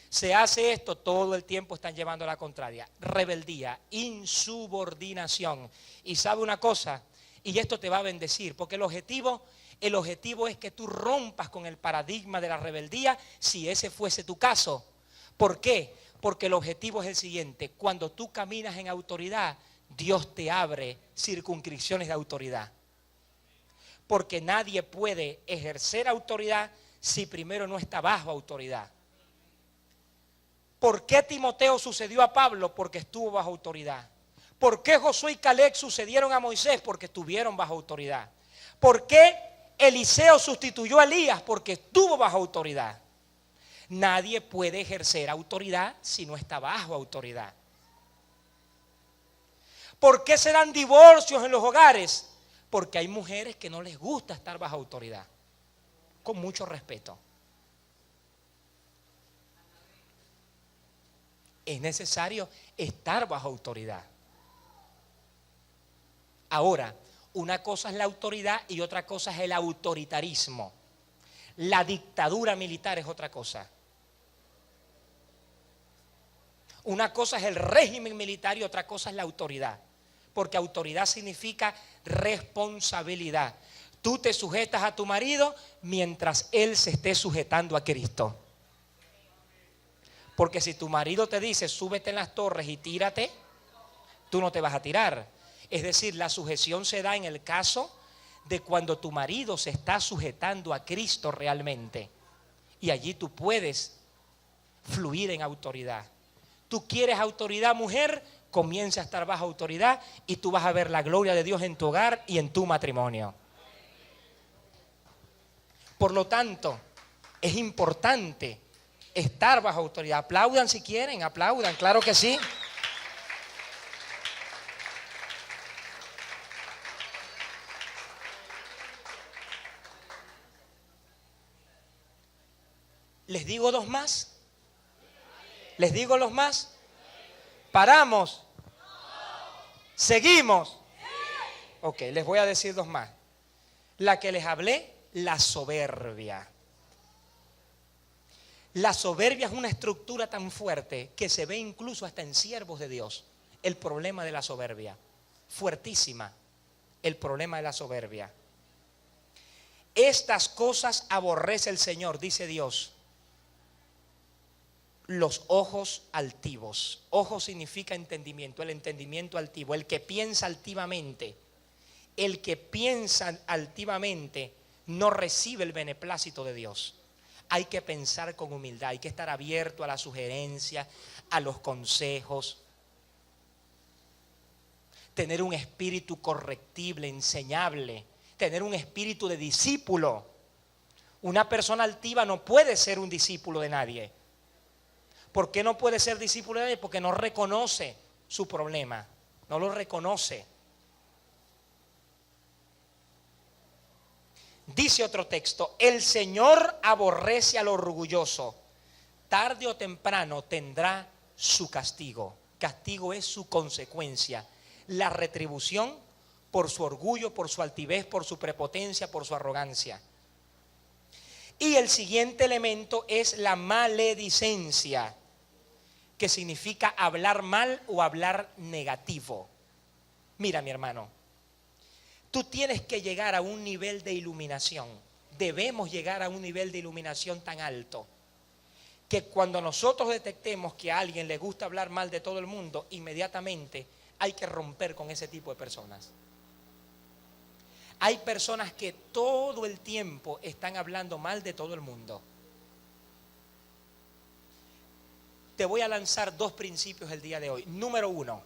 Se hace esto, todo el tiempo están llevando a la contraria. Rebeldía, insubordinación. Y sabe una cosa, y esto te va a bendecir, porque el objetivo es que tú rompas con el paradigma de la rebeldía, si ese fuese tu caso. ¿Por qué? Porque el objetivo es el siguiente: cuando tú caminas en autoridad, Dios te abre circunscripciones de autoridad. Porque nadie puede ejercer autoridad si primero no está bajo autoridad. ¿Por qué Timoteo sucedió a Pablo? Porque estuvo bajo autoridad. ¿Por qué Josué y Caleb sucedieron a Moisés? Porque estuvieron bajo autoridad. ¿Por qué Eliseo sustituyó a Elías? Porque estuvo bajo autoridad. Nadie puede ejercer autoridad si no está bajo autoridad. ¿Por qué se dan divorcios en los hogares? Porque hay mujeres que no les gusta estar bajo autoridad. Con mucho respeto. Es necesario estar bajo autoridad. Ahora, una cosa es la autoridad y otra cosa es el autoritarismo. La dictadura militar es otra cosa. Una cosa es el régimen militar y otra cosa es la autoridad. Porque autoridad significa responsabilidad. Tú te sujetas a tu marido mientras él se esté sujetando a Cristo. Porque si tu marido te dice, súbete en las torres y tírate, tú no te vas a tirar. Es decir, la sujeción se da en el caso de cuando tu marido se está sujetando a Cristo realmente. Y allí tú puedes fluir en autoridad. Tú quieres autoridad, mujer, comienza a estar bajo autoridad y tú vas a ver la gloria de Dios en tu hogar y en tu matrimonio. Por lo tanto, es importante estar bajo autoridad. Aplaudan si quieren, aplaudan, claro que sí. ¿Les digo dos más? ¿Les digo los más? ¿Paramos? ¿Seguimos? Ok, les voy a decir dos más. La que les hablé, la soberbia. La soberbia es una estructura tan fuerte que se ve incluso hasta en siervos de Dios. El problema de la soberbia. Fuertísima el problema de la soberbia. Estas cosas aborrece el Señor, dice Dios. Los ojos altivos. Ojo significa entendimiento, el entendimiento altivo, el que piensa altivamente. El que piensa altivamente no recibe el beneplácito de Dios. Hay que pensar con humildad, hay que estar abierto a la sugerencia, a los consejos. Tener un espíritu correctible, enseñable. Tener un espíritu de discípulo. Una persona altiva no puede ser un discípulo de nadie. ¿Por qué no puede ser discípulo de nadie? Porque no reconoce su problema, no lo reconoce. Dice otro texto, el Señor aborrece al orgulloso, tarde o temprano tendrá su castigo. Castigo es su consecuencia, la retribución por su orgullo, por su altivez, por su prepotencia, por su arrogancia. Y el siguiente elemento es la maledicencia, que significa hablar mal o hablar negativo. Mira, mi hermano, tú tienes que llegar a un nivel de iluminación. Debemos llegar a un nivel de iluminación tan alto que cuando nosotros detectemos que a alguien le gusta hablar mal de todo el mundo, inmediatamente hay que romper con ese tipo de personas. Hay personas que todo el tiempo están hablando mal de todo el mundo. Te voy a lanzar 2 principios el día de hoy. Número 1.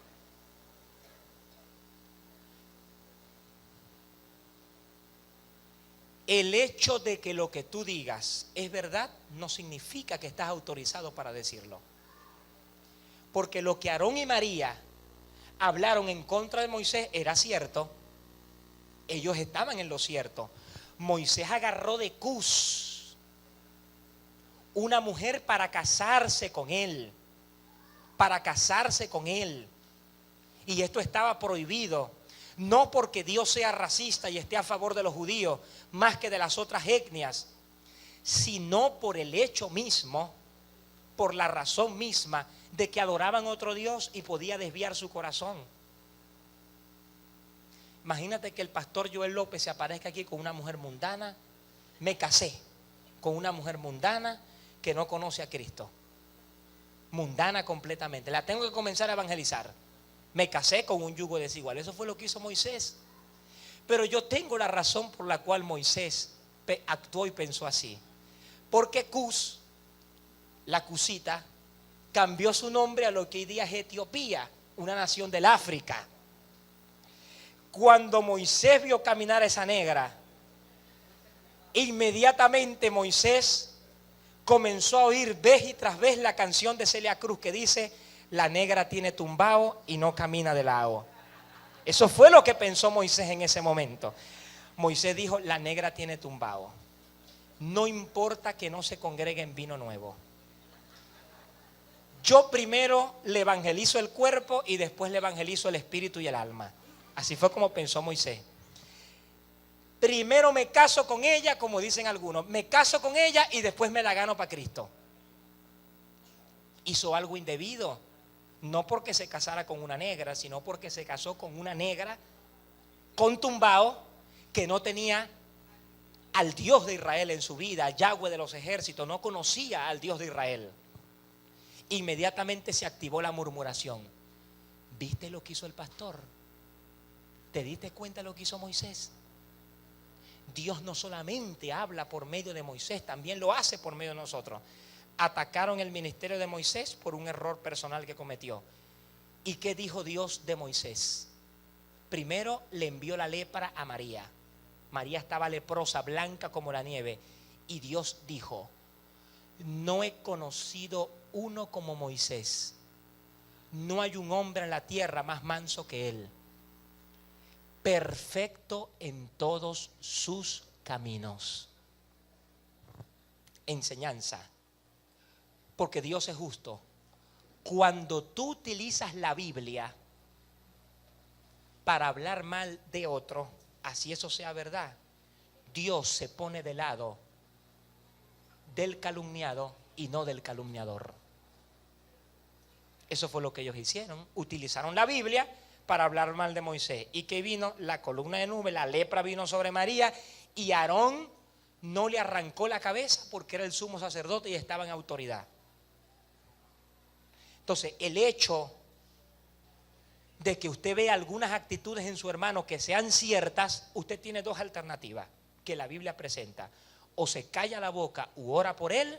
El hecho de que lo que tú digas es verdad no significa que estás autorizado para decirlo. Porque lo que Aarón y María hablaron en contra de Moisés era cierto. Ellos estaban en lo cierto. Moisés agarró de Cus una mujer para casarse con él. Para casarse con él. Y esto estaba prohibido. No porque Dios sea racista y esté a favor de los judíos más que de las otras etnias, sino por el hecho mismo, por la razón misma de que adoraban otro Dios y podía desviar su corazón. Imagínate que el pastor Joel López se aparezca aquí con una mujer mundana. Me casé con una mujer mundana que no conoce a Cristo. Mundana completamente. La tengo que comenzar a evangelizar. Me casé con un yugo desigual. Eso fue lo que hizo Moisés. Pero yo tengo la razón por la cual Moisés actuó y pensó así. Porque Cus, la cusita, cambió su nombre a lo que hoy día es Etiopía, una nación del África. Cuando Moisés vio caminar a esa negra, inmediatamente Moisés comenzó a oír vez y tras vez la canción de Celia Cruz que dice: la negra tiene tumbao y no camina de lado. Eso fue lo que pensó Moisés en ese momento. Moisés dijo: la negra tiene tumbao. No importa que no se congregue en vino nuevo. Yo primero le evangelizo el cuerpo y después le evangelizo el espíritu y el alma. Así fue como pensó Moisés. Primero me caso con ella, como dicen algunos. Me caso con ella y después me la gano para Cristo. Hizo algo indebido. No porque se casara con una negra, sino porque se casó con una negra con tumbao que no tenía al Dios de Israel en su vida, Yahweh de los ejércitos, no conocía al Dios de Israel. Inmediatamente se activó la murmuración. ¿Viste lo que hizo el pastor? ¿Te diste cuenta de lo que hizo Moisés? Dios no solamente habla por medio de Moisés, también lo hace por medio de nosotros. Atacaron el ministerio de Moisés por un error personal que cometió. ¿Y qué dijo Dios de Moisés? Primero le envió la lepra a María. María estaba leprosa, blanca como la nieve. Y Dios dijo: no he conocido uno como Moisés. No hay un hombre en la tierra más manso que él. Perfecto en todos sus caminos. Enseñanza. Porque Dios es justo. Cuando tú utilizas la Biblia para hablar mal de otro, así eso sea verdad, Dios se pone de lado del calumniado y no del calumniador. Eso fue lo que ellos hicieron. Utilizaron la Biblia para hablar mal de Moisés. ¿Y qué vino? La columna de nube, la lepra vino sobre María y Aarón no le arrancó la cabeza porque era el sumo sacerdote y estaba en autoridad. Entonces, el hecho de que usted vea algunas actitudes en su hermano que sean ciertas, usted tiene 2 alternativas que la Biblia presenta. O se calla la boca u ora por él,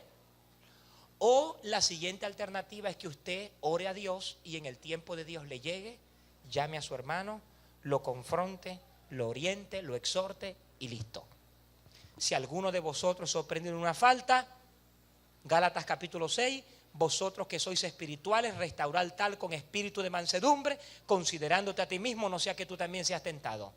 o la siguiente alternativa es que usted ore a Dios y en el tiempo de Dios le llegue, llame a su hermano, lo confronte, lo oriente, lo exhorte y listo. Si alguno de vosotros sorprende en una falta, Gálatas capítulo 6, vosotros que sois espirituales, restaurad tal con espíritu de mansedumbre, considerándote a ti mismo, no sea que tú también seas tentado.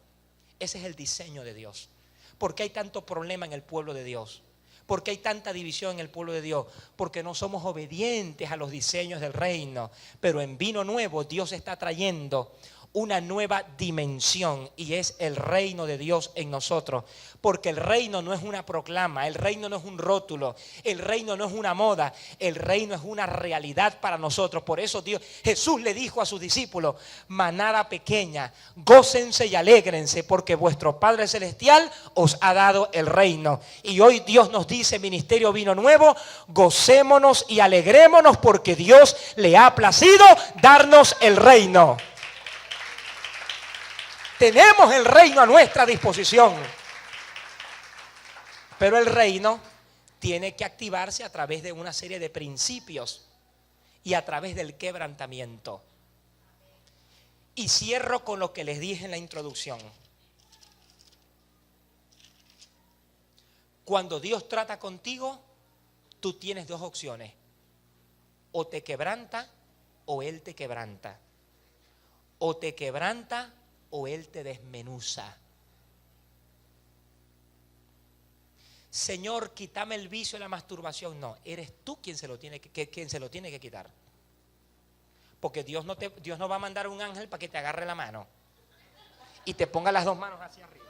Ese es el diseño de Dios. ¿Por qué hay tanto problema en el pueblo de Dios? ¿Por qué hay tanta división en el pueblo de Dios? Porque no somos obedientes a los diseños del reino. Pero en vino nuevo Dios está trayendo una nueva dimensión y es el reino de Dios en nosotros. Porque el reino no es una proclama, el reino no es un rótulo, el reino no es una moda, el reino es una realidad para nosotros. Por eso Jesús le dijo a sus discípulos: manada pequeña, gócense y alégrense porque vuestro Padre Celestial os ha dado el reino. Y hoy Dios nos dice, Ministerio Vino Nuevo, gocémonos y alegrémonos porque Dios le ha placido darnos el reino. Tenemos el reino a nuestra disposición. Pero el reino tiene que activarse a través de una serie de principios y a través del quebrantamiento. Y cierro con lo que les dije en la introducción. Cuando Dios trata contigo, tú tienes dos opciones: o te quebranta o Él te quebranta, o te quebranta o Él te desmenuza. Señor, quítame el vicio de la masturbación. No, eres tú quien se lo tiene que quitar. Porque Dios no va a mandar un ángel para que te agarre la mano y te ponga las dos manos hacia arriba.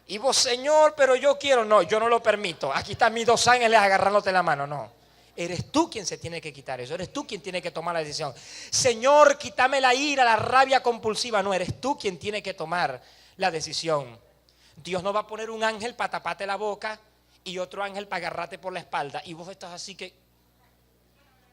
Y vos, Señor, pero yo quiero. No, yo no lo permito. Aquí están mis dos ángeles agarrándote la mano. No, eres tú quien se tiene que quitar eso. Eres tú quien tiene que tomar la decisión. Señor, quítame la ira, la rabia compulsiva. No, eres tú quien tiene que tomar la decisión. Dios no va a poner un ángel para taparte la boca y otro ángel para agarrarte por la espalda. Y vos estás así que...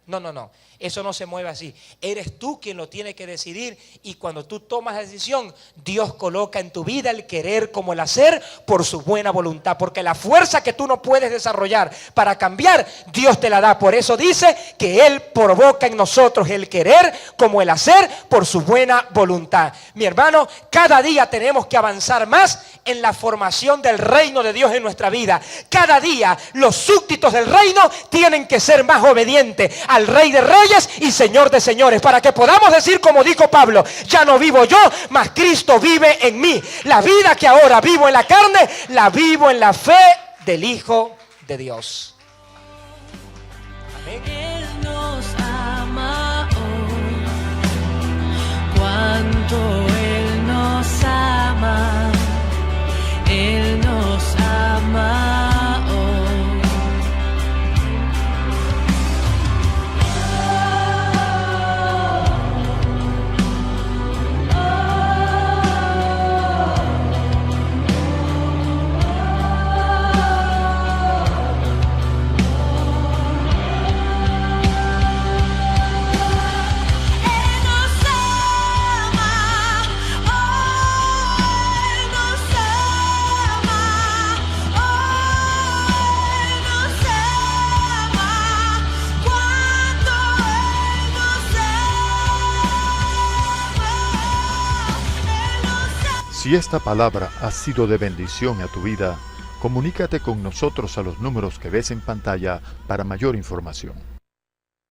No, eso no se mueve así. Eres tú quien lo tiene que decidir, y cuando tú tomas la decisión, Dios coloca en tu vida el querer como el hacer por su buena voluntad, porque la fuerza que tú no puedes desarrollar para cambiar, Dios te la da. Por eso dice que Él provoca en nosotros el querer como el hacer por su buena voluntad. Mi hermano, cada día tenemos que avanzar más en la formación del reino de Dios en nuestra vida. Cada día los súbditos del reino tienen que ser más obedientes al Rey de Reyes y Señor de Señores, para que podamos decir como dijo Pablo: ya no vivo yo, mas Cristo vive en mí. La vida que ahora vivo en la carne, la vivo en la fe del Hijo de Dios. Amén. Él nos ama hoy, cuánto Él nos ama, Él nos ama hoy. Si esta palabra ha sido de bendición a tu vida, comunícate con nosotros a los números que ves en pantalla para mayor información.